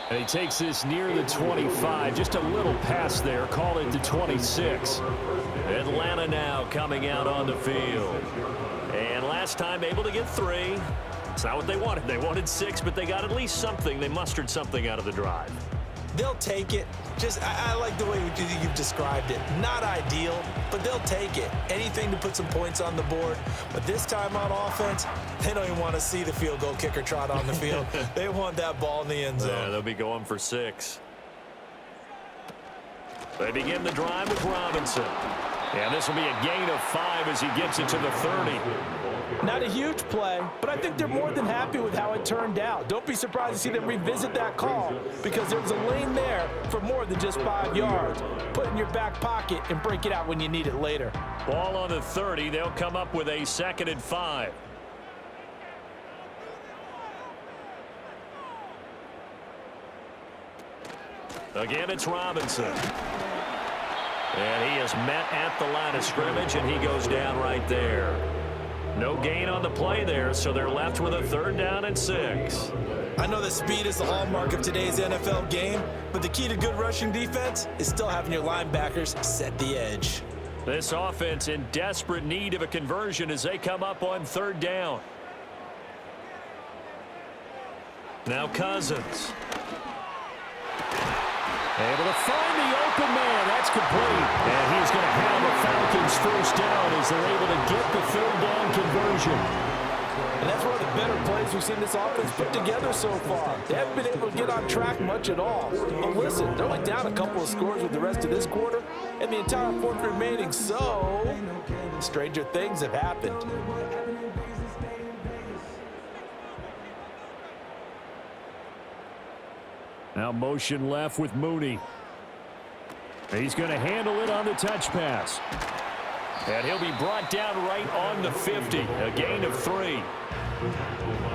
And he takes this near the 25. Just a little pass there. Call it to 26. Atlanta now coming out on the field. And last time able to get 3. It's not what they wanted. They wanted 6, but they got at least something. They mustered something out of the drive. They'll take it. I like the way you've described it. Not ideal, but they'll take it. Anything to put some points on the board. But this time on offense, they don't even want to see the field goal kicker trot on the field. They want that ball in the end zone. Yeah, they'll be going for 6. They begin the drive with Robinson. And this will be a gain of 5 as he gets it to the 30. Not a huge play, but I think they're more than happy with how it turned out. Don't be surprised to see them revisit that call because there's a lane there for more than just 5 yards. Put it in your back pocket and break it out when you need it later. Ball on the 30. They'll come up with a 2nd and 5. Again, it's Robinson. And he is met at the line of scrimmage, and he goes down right there. No gain on the play there, so they're left with a 3rd down and 6. I know that speed is the hallmark of today's NFL game, but the key to good rushing defense is still having your linebackers set the edge. This offense in desperate need of a conversion as they come up on 3rd down. Now Cousins. Able to find the open man. That's complete. And he's going to have a Falcons 1st down as they're able to get the 3rd down conversion. And that's one of the better plays we've seen this offense put together so far. They haven't been able to get on track much at all. But listen, they're only down a couple of scores with the rest of this quarter and the entire 4th remaining. So, stranger things have happened. Now motion left with Mooney. He's going to handle it on the touch pass. And he'll be brought down right on the 50. A gain of 3.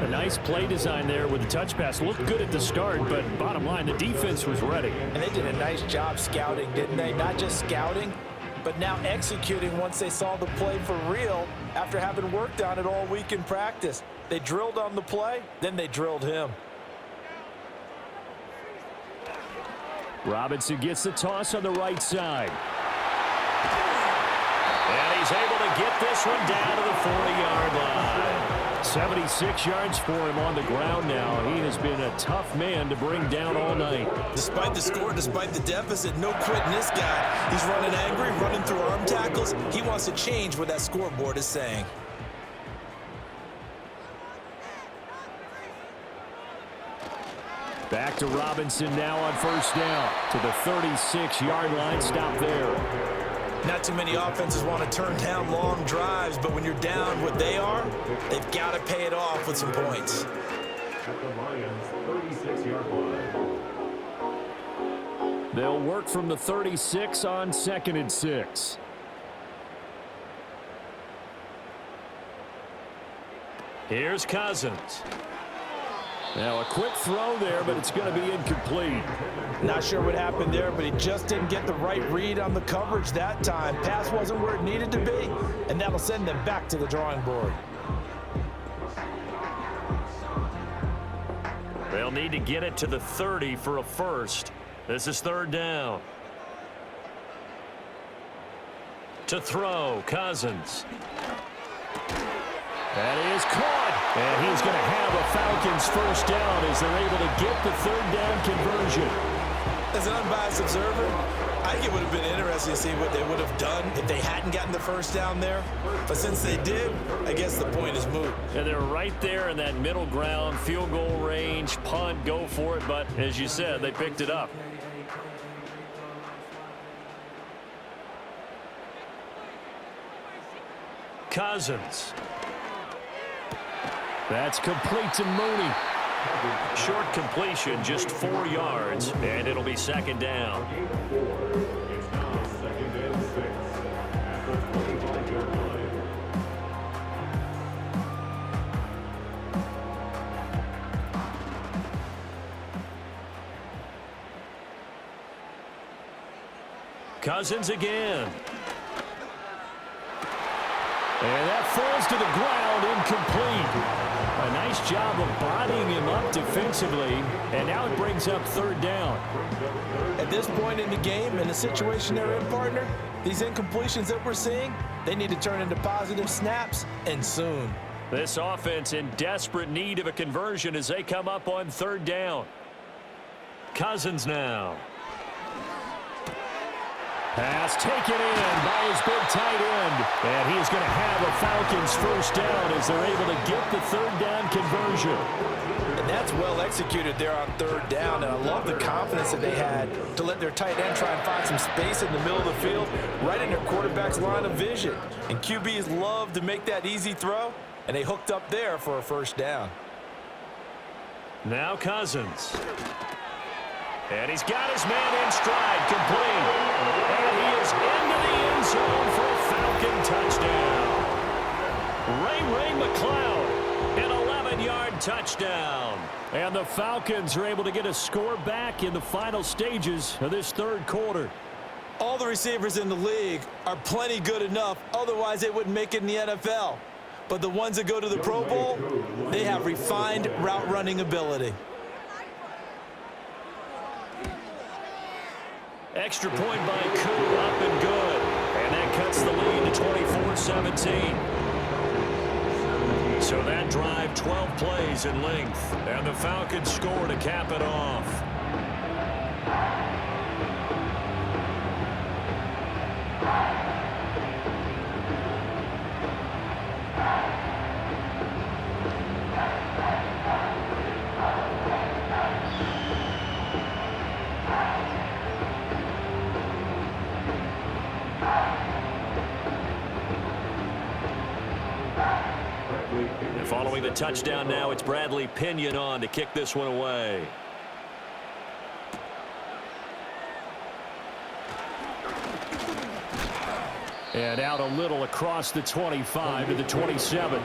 A nice play design there with the touch pass. Looked good at the start, but bottom line, the defense was ready. And they did a nice job scouting, didn't they? Not just scouting, but now executing once they saw the play for real after having worked on it all week in practice. They drilled on the play, then they drilled him. Robinson gets the toss on the right side. And he's able to get this one down to the 40-yard line. 76 yards for him on the ground now. He has been a tough man to bring down all night. Despite the score, despite the deficit, no quitting this guy. He's running angry, running through arm tackles. He wants to change what that scoreboard is saying. Back to Robinson now on 1st down to the 36-yard line. Stop there. Not too many offenses want to turn down long drives, but when you're down what they are, they've got to pay it off with some points. At the Lions' 36-yard line. They'll work from the 36 on 2nd and 6. Here's Cousins. Now a quick throw there, but it's going to be incomplete. Not sure what happened there, but he just didn't get the right read on the coverage that time. Pass wasn't where it needed to be, and that'll send them back to the drawing board. They'll need to get it to the 30 for a 1st. This is third down. To throw, Cousins. That is caught. And he's going to have a Falcons first down as they're able to get the third down conversion. As an unbiased observer, I think it would have been interesting to see what they would have done if they hadn't gotten the first down there. But since they did, I guess the point is moot. And they're right there in that middle ground, field goal range, punt, go for it. But as you said, they picked it up. Cousins. That's complete to Mooney. Short completion, just 4 yards, and it'll be second down. Cousins again. And that falls to the ground, incomplete. A nice job of bodying him up defensively, and now it brings up third down. At this point in the game, in the situation they're in, partner, these incompletions that we're seeing, they need to turn into positive snaps, and soon. This offense in desperate need of a conversion as they come up on third down. Cousins now. Pass taken in by his big tight end. And he's going to have a Falcons first down as they're able to get the third down conversion. And that's well executed there on third down. And I love the confidence that they had to let their tight end try and find some space in the middle of the field, right in their quarterback's line of vision. And QBs love to make that easy throw, and they hooked up there for a first down. Now Cousins. And he's got his man in stride, complete. And he is into the end zone for a Falcon touchdown. Ray McLeod, an 11-yard touchdown. And the Falcons are able to get a score back in the final stages of this third quarter. All the receivers in the league are plenty good enough, otherwise they wouldn't make it in the NFL. But the ones that go to the Pro Bowl, they have refined route running ability. Extra point by Koo, up and good. And that cuts the lead to 24-17. So that drive, 12 plays in length. And the Falcons score to cap it off. And following the touchdown now, it's Bradley Pinion on to kick this one away. And out a little across the 25 to the 27.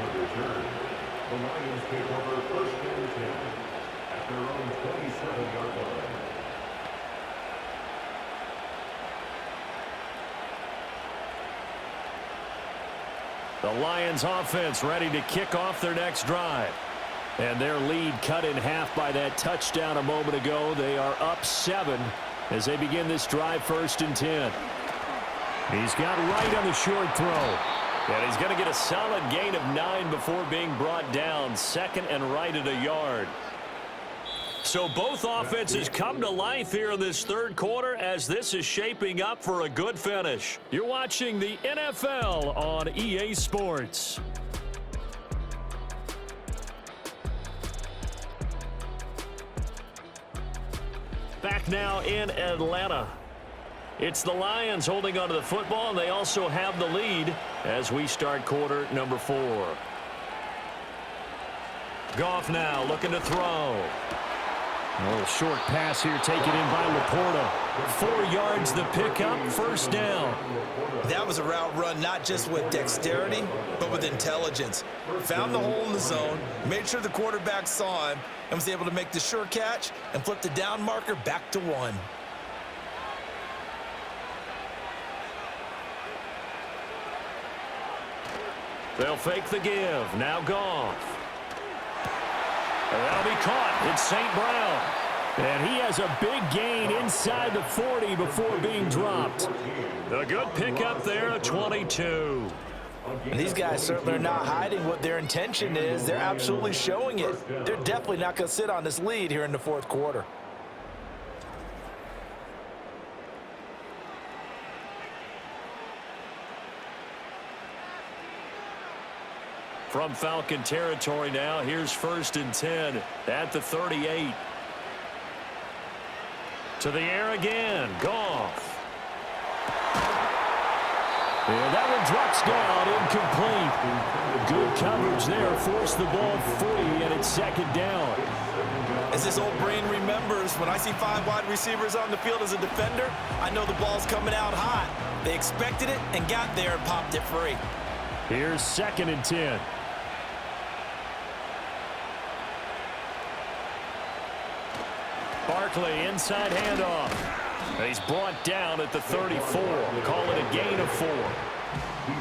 The Lions offense ready to kick off their next drive. And their lead cut in half by that touchdown a moment ago. They are up 7 as they begin this drive, 1st and 10. He's got right on the short throw. And he's going to get a solid gain of 9 before being brought down. 2nd and right at a yard. So both offenses come to life here in this third quarter as this is shaping up for a good finish. You're watching the NFL on EA Sports. Back now in Atlanta. It's the Lions holding onto the football, and they also have the lead as we start quarter number 4. Goff now looking to throw. A little short pass here taken in by Laporta. 4 yards the pickup, 1st down. That was a route run not just with dexterity, but with intelligence. Found the hole in the zone, made sure the quarterback saw him, and was able to make the sure catch and flip the down marker back to 1. They'll fake the give. Now Goff. That'll be caught. It's St. Brown. And he has a big gain inside the 40 before being dropped. A good pickup there, a 22. And these guys certainly are not hiding what their intention is. They're absolutely showing it. They're definitely not going to sit on this lead here in the fourth quarter. From Falcon territory now, here's 1st and 10 at the 38. To the air again, Goff. And that one drops down, incomplete. Good coverage there, forced the ball free, and it's 2nd down. As this old brain remembers, when I see 5 wide receivers on the field as a defender, I know the ball's coming out hot. They expected it and got there and popped it free. Here's 2nd and 10. Barkley, inside handoff. He's brought down at the 34. Call it a gain of 4.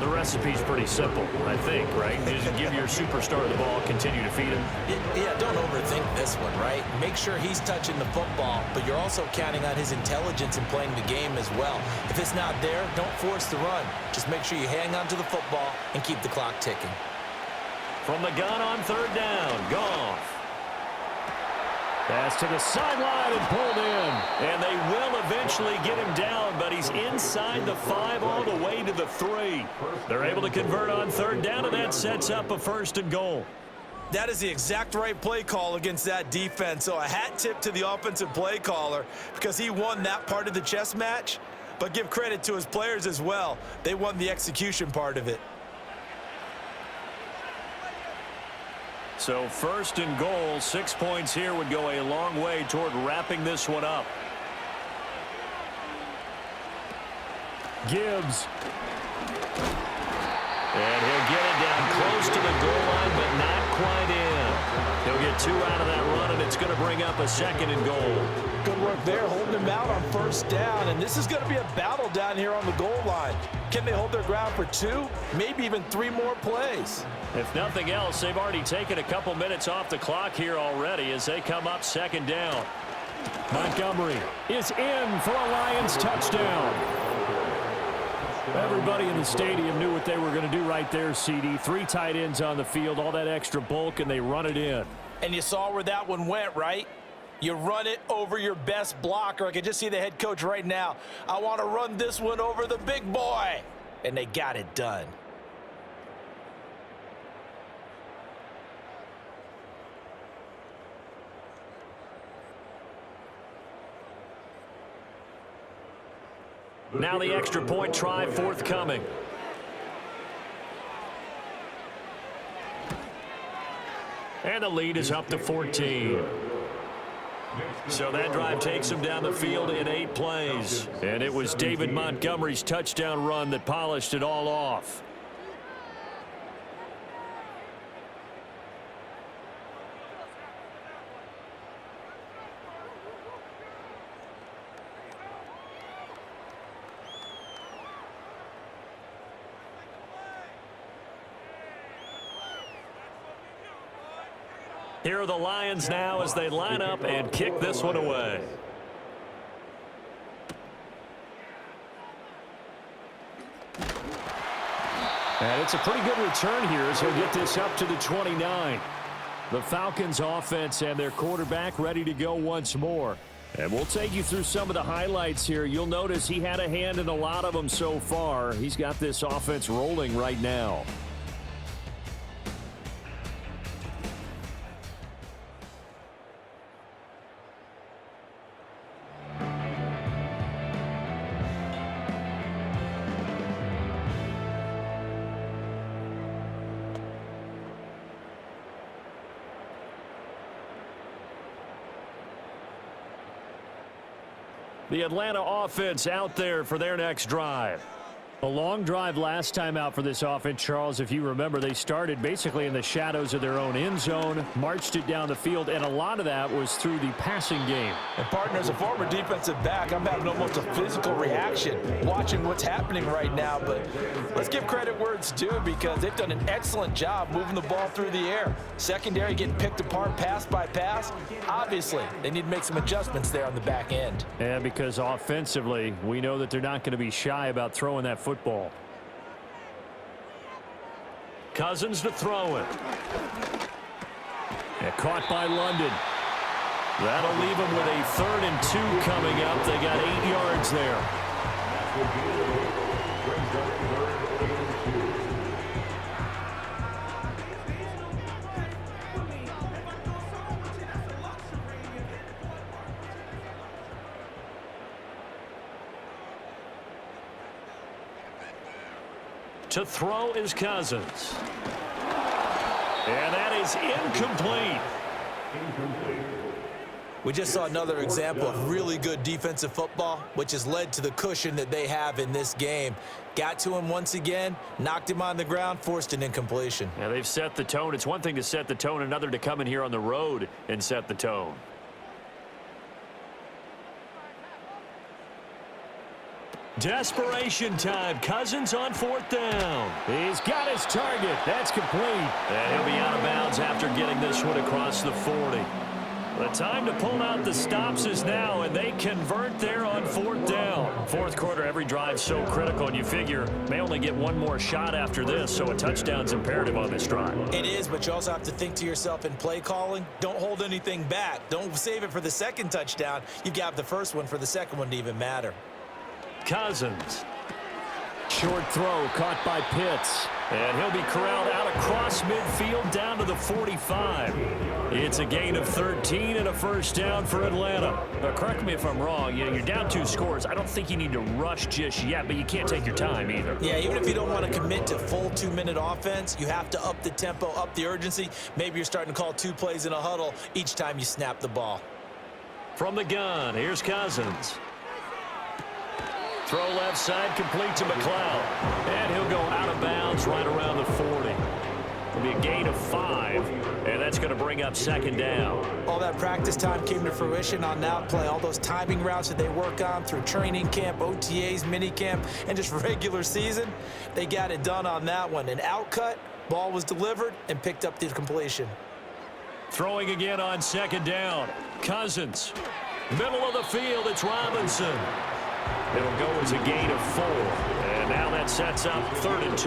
The recipe's pretty simple, I think, right? Just give your superstar the ball, continue to feed him. Yeah, don't overthink this one, right? Make sure he's touching the football, but you're also counting on his intelligence in playing the game as well. If it's not there, don't force the run. Just make sure you hang on to the football and keep the clock ticking. From the gun on 3rd down, Goff. Pass to the sideline and pulled in. And they will eventually get him down, but he's inside the 5 all the way to the 3. They're able to convert on 3rd down, and that sets up a 1st and goal. That is the exact right play call against that defense. So a hat tip to the offensive play caller because he won that part of the chess match. But give credit to his players as well. They won the execution part of it. So 1st and goal, 6 points here would go a long way toward wrapping this one up. Gibbs. And he'll get it down close to the goal line, but not quite in. He'll get 2 out of that run, and it's going to bring up a 2nd and goal. Good work there, holding him out on 1st down, and this is going to be a battle down here on the goal line. Can they hold their ground for 2, maybe even 3 more plays? If nothing else, they've already taken a couple minutes off the clock here already as they come up 2nd down. Montgomery is in for a Lions touchdown. Everybody in the stadium knew what they were going to do right there, CD. 3 tight ends on the field, all that extra bulk, and they run it in. And you saw where that one went, right? You run it over your best blocker. I can just see the head coach right now. I want to run this one over the big boy. And they got it done. Now the extra point try forthcoming. And the lead is up to 14. So that drive takes him down the field in 8 plays. And it was David Montgomery's touchdown run that polished it all off. Here are the Lions now as they line up and kick this one away. And it's a pretty good return here as he'll get this up to the 29. The Falcons offense and their quarterback ready to go once more. And we'll take you through some of the highlights here. You'll notice he had a hand in a lot of them so far. He's got this offense rolling right now. The Atlanta offense out there for their next drive. A long drive last time out for this offense, Charles. If you remember, they started basically in the shadows of their own end zone, marched it down the field, and a lot of that was through the passing game. And partner, as a former defensive back, I'm having almost a physical reaction watching what's happening right now. But let's give credit where it's due, because they've done an excellent job moving the ball through the air. Secondary getting picked apart pass by pass. Obviously, they need to make some adjustments there on the back end. And because offensively, we know that they're not going to be shy about throwing that football. Cousins to throw it. Yeah, caught by London. That'll leave them with a 3rd and 2 coming up. They got 8 yards there. To throw is Cousins. And that is incomplete. We just saw another example of really good defensive football, which has led to the cushion that they have in this game. Got to him once again, knocked him on the ground, forced an incompletion. Yeah, they've set the tone. It's one thing to set the tone, another to come in here on the road and set the tone. Desperation time. Cousins on 4th down. He's got his target. That's complete. And he'll be out of bounds after getting this one across the 40. The time to pull out the stops is now, and they convert there on 4th down. Fourth quarter, every drive so critical, and you figure may only get one more shot after this, so a touchdown's imperative on this drive. It is, but you also have to think to yourself in play calling, don't hold anything back. Don't save it for the second touchdown. You've got the first one for the second one to even matter. Cousins. Short throw caught by Pitts. And he'll be corralled out across midfield down to the 45. It's a gain of 13 and a first down for Atlanta. Now, correct me if I'm wrong. You're down 2 scores. I don't think you need to rush just yet, but you can't take your time either. Yeah, even if you don't want to commit to full 2-minute offense, you have to up the tempo, up the urgency. Maybe you're starting to call 2 plays in a huddle each time you snap the ball. From the gun, here's Cousins. Throw left side, complete to McLeod. And he'll go out of bounds right around the 40. It'll be a gain of 5, and that's going to bring up 2nd down. All that practice time came to fruition on that play. All those timing routes that they work on through training camp, OTAs, mini camp, and just regular season, they got it done on that one. An outcut, ball was delivered, and picked up the completion. Throwing again on 2nd down. Cousins. Middle of the field, it's Robinson. It'll go as a gain of 4. And now that sets up 3rd and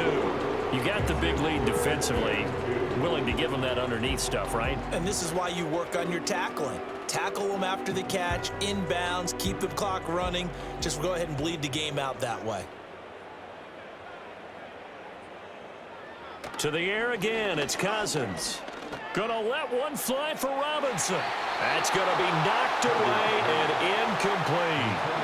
2. You got the big lead defensively. Willing to give them that underneath stuff, right? And this is why you work on your tackling. Tackle them after the catch, inbounds, keep the clock running. Just go ahead and bleed the game out that way. To the air again, it's Cousins. Gonna let one fly for Robinson. That's gonna be knocked away and incomplete.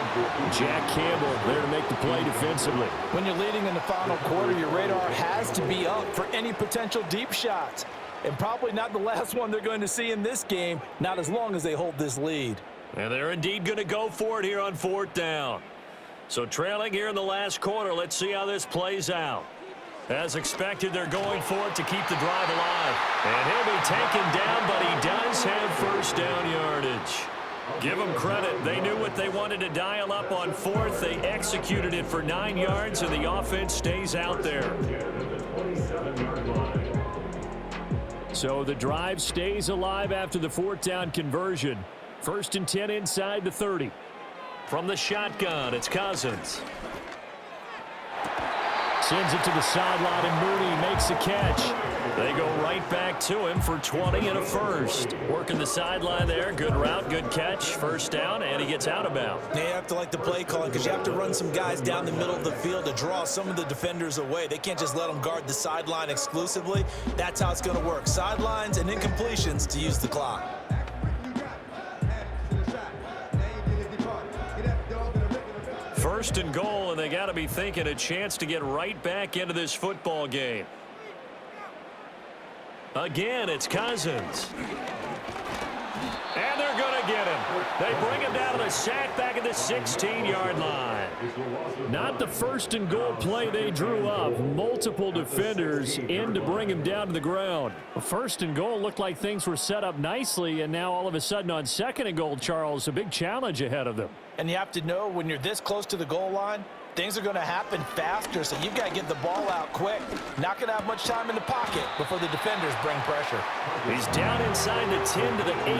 Jack Campbell there to make the play defensively. When you're leading in the final quarter, your radar has to be up for any potential deep shots. And probably not the last one they're going to see in this game, not as long as they hold this lead. And they're indeed going to go for it here on 4th down. So trailing here in the last quarter, let's see how this plays out. As expected, they're going for it to keep the drive alive. And he'll be taken down, but he does have first down yardage. Give them credit. They knew what they wanted to dial up on 4th. They executed it for 9 yards, and the offense stays out there. So the drive stays alive after the 4th down conversion. 1st and 10 inside the 30. From the shotgun, it's Cousins. Sends it to the sideline, and Mooney makes the catch. They go right back to him for 20 and a first. Working the sideline there. Good route, good catch. First down, and he gets out of bounds. They have to like the play calling because you have to run some guys down the middle of the field to draw some of the defenders away. They can't just let them guard the sideline exclusively. That's how it's going to work. Sidelines and incompletions to use the clock. First and goal, and they got to be thinking a chance to get right back into this football game. Again, it's Cousins. And they're going to get him. They bring him down to the sack back at the 16-yard line. Not the first and goal play they drew up. Multiple defenders in to bring him down to the ground. First and goal looked like things were set up nicely, and now all of a sudden on second and goal, Charles, a big challenge ahead of them. And you have to know when you're this close to the goal line, things are going to happen faster, so you've got to get the ball out quick. Not going to have much time in the pocket before the defenders bring pressure. He's down inside the 10 to the 8,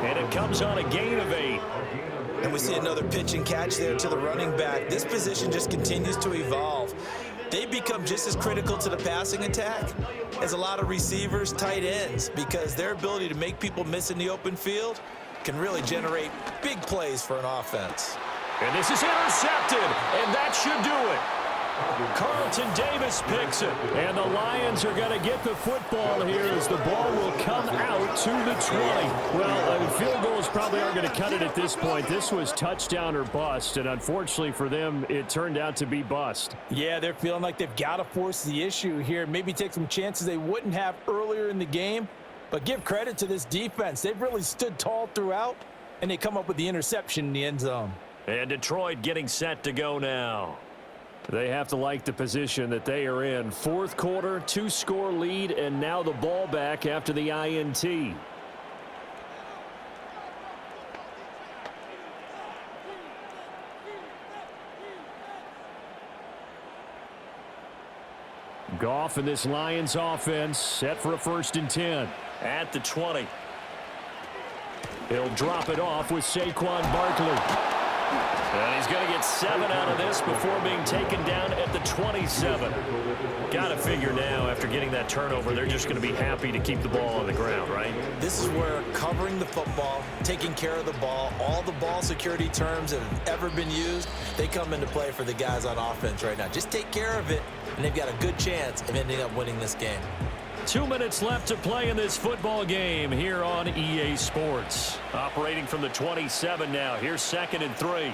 and it comes on a gain of 8. And we see another pitch and catch there to the running back. This position just continues to evolve. They become just as critical to the passing attack as a lot of receivers, tight ends, because their ability to make people miss in the open field can really generate big plays for an offense. And this is intercepted, and that should do it. Carlton Davis picks it, and the Lions are going to get the football here as the ball will come out to the 20. Well, field goals probably aren't going to cut it at this point. This was touchdown or bust, and unfortunately for them, it turned out to be bust. Yeah, they're feeling like they've got to force the issue here, maybe take some chances they wouldn't have earlier in the game, but give credit to this defense. They've really stood tall throughout, and they come up with the interception in the end zone. And Detroit getting set to go now. They have to like the position that they are in. Fourth quarter, 2-score lead, and now the ball back after the INT. Goff and this Lions offense set for a 1st and 10. At the 20. He'll drop it off with Saquon Barkley. And he's going to get 7 out of this before being taken down at the 27. Got to figure now, after getting that turnover, they're just going to be happy to keep the ball on the ground, right? This is where covering the football, taking care of the ball, all the ball security terms that have ever been used, they come into play for the guys on offense right now. Just take care of it, and they've got a good chance of ending up winning this game. 2 minutes left to play in this football game here on EA Sports. Operating from the 27 now. Here's 2nd and 3.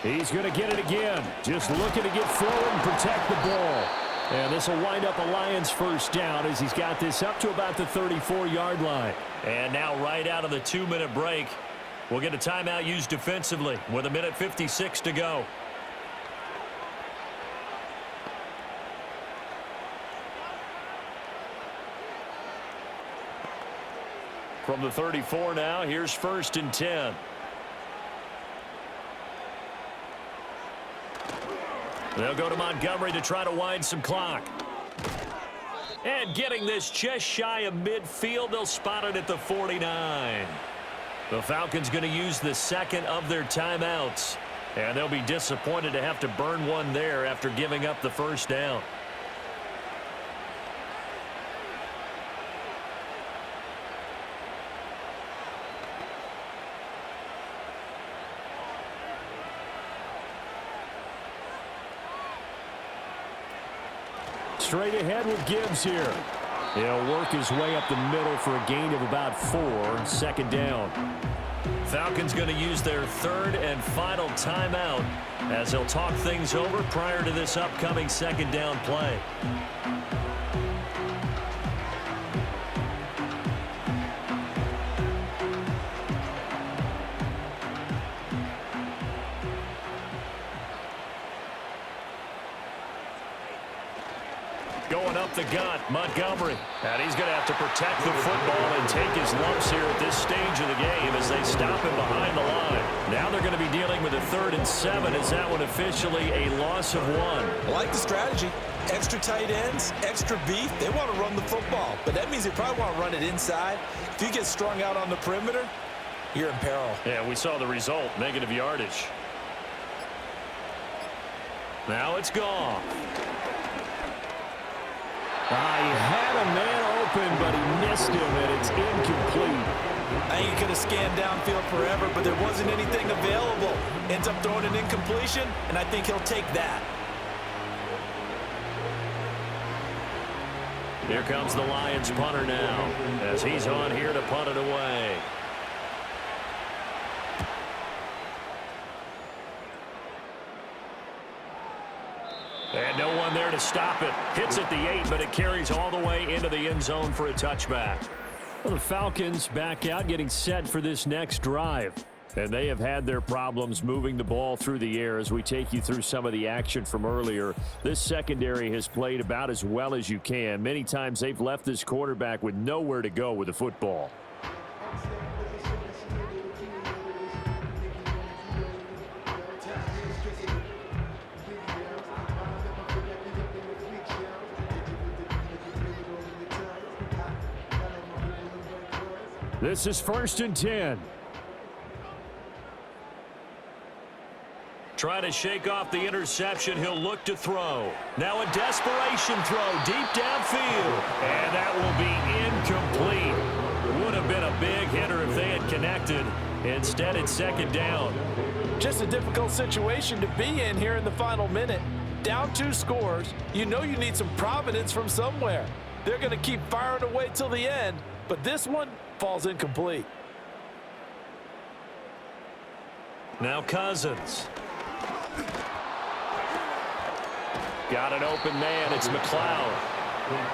He's going to get it again. Just looking to get forward and protect the ball. And this will wind up a Lions 1st down as he's got this up to about the 34-yard line. And now right out of the 2-minute break, we'll get a timeout used defensively with 1:56 to go. From the 34 now, here's 1st and 10. They'll go to Montgomery to try to wind some clock. And getting this just shy of midfield, they'll spot it at the 49. The Falcons going to use the 2nd of their timeouts. And they'll be disappointed to have to burn one there after giving up the 1st down. Straight ahead with Gibbs here. He'll work his way up the middle for a gain of about 4. 2nd down. Falcons going to use their 3rd and final timeout as they'll talk things over prior to this upcoming 2nd down play. Going up the gut, Montgomery. And he's going to have to protect the football and take his lumps here at this stage of the game as they stop him behind the line. Now they're going to be dealing with a 3rd and 7. Is that one officially a loss of 1? I like the strategy. Extra tight ends, extra beef. They want to run the football, but that means they probably want to run it inside. If you get strung out on the perimeter, you're in peril. Yeah, we saw the result, negative yardage. Now it's gone. He had a man open, but he missed him, and it's incomplete. I think he could have scanned downfield forever, but there wasn't anything available. Ends up throwing an incompletion, and I think he'll take that. Here comes the Lions punter now, as he's on here to punt it away. And no one there to stop it. Hits at the 8, but it carries all the way into the end zone for a touchback. Well, the Falcons back out, getting set for this next drive. And they have had their problems moving the ball through the air as we take you through some of the action from earlier. This secondary has played about as well as you can. Many times they've left this quarterback with nowhere to go with the football. This is 1st and 10. Trying to shake off the interception. He'll look to throw. Now a desperation throw deep downfield. And that will be incomplete. Would have been a big hitter if they had connected. Instead, it's 2nd down. Just a difficult situation to be in here in the final minute. Down 2 scores. You know you need some providence from somewhere. They're going to keep firing away till the end. But this one falls incomplete. Now Cousins. Got an open man. It's McLeod.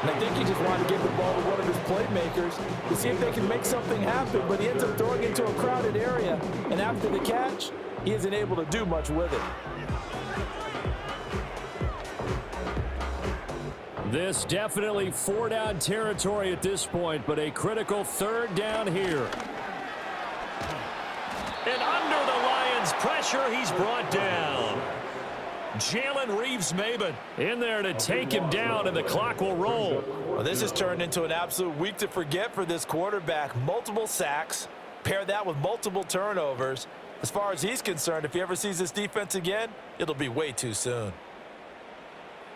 I think he just wanted to give the ball to one of his playmakers to see if they can make something happen, but he ends up throwing into a crowded area. And after the catch, he isn't able to do much with it. This definitely 4-down territory at this point, but a critical 3rd down here. And under the Lions' pressure, he's brought down. Jalen Reeves-Maybin in there to take him down, and the clock will roll. Well, this has turned into an absolute week to forget for this quarterback. Multiple sacks, pair that with multiple turnovers. As far as he's concerned, if he ever sees this defense again, it'll be way too soon.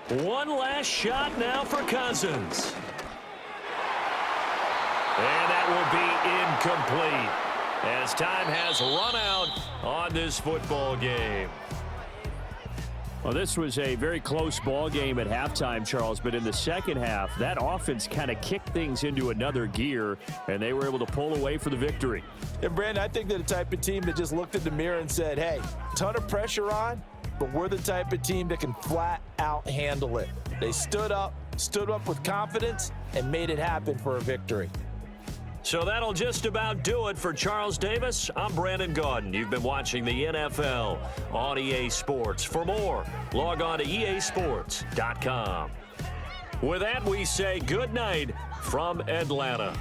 One last shot now for Cousins. And that will be incomplete as time has run out on this football game. Well, this was a very close ball game at halftime, Charles, but in the second half, that offense kind of kicked things into another gear, and they were able to pull away for the victory. And, Brandon, I think they're the type of team that just looked in the mirror and said, hey, ton of pressure on, but we're the type of team that can flat out handle it. They stood up with confidence, and made it happen for a victory. So that'll just about do it for Charles Davis. I'm Brandon Gaudin. You've been watching the NFL on EA Sports. For more, log on to easports.com. With that, we say good night from Atlanta.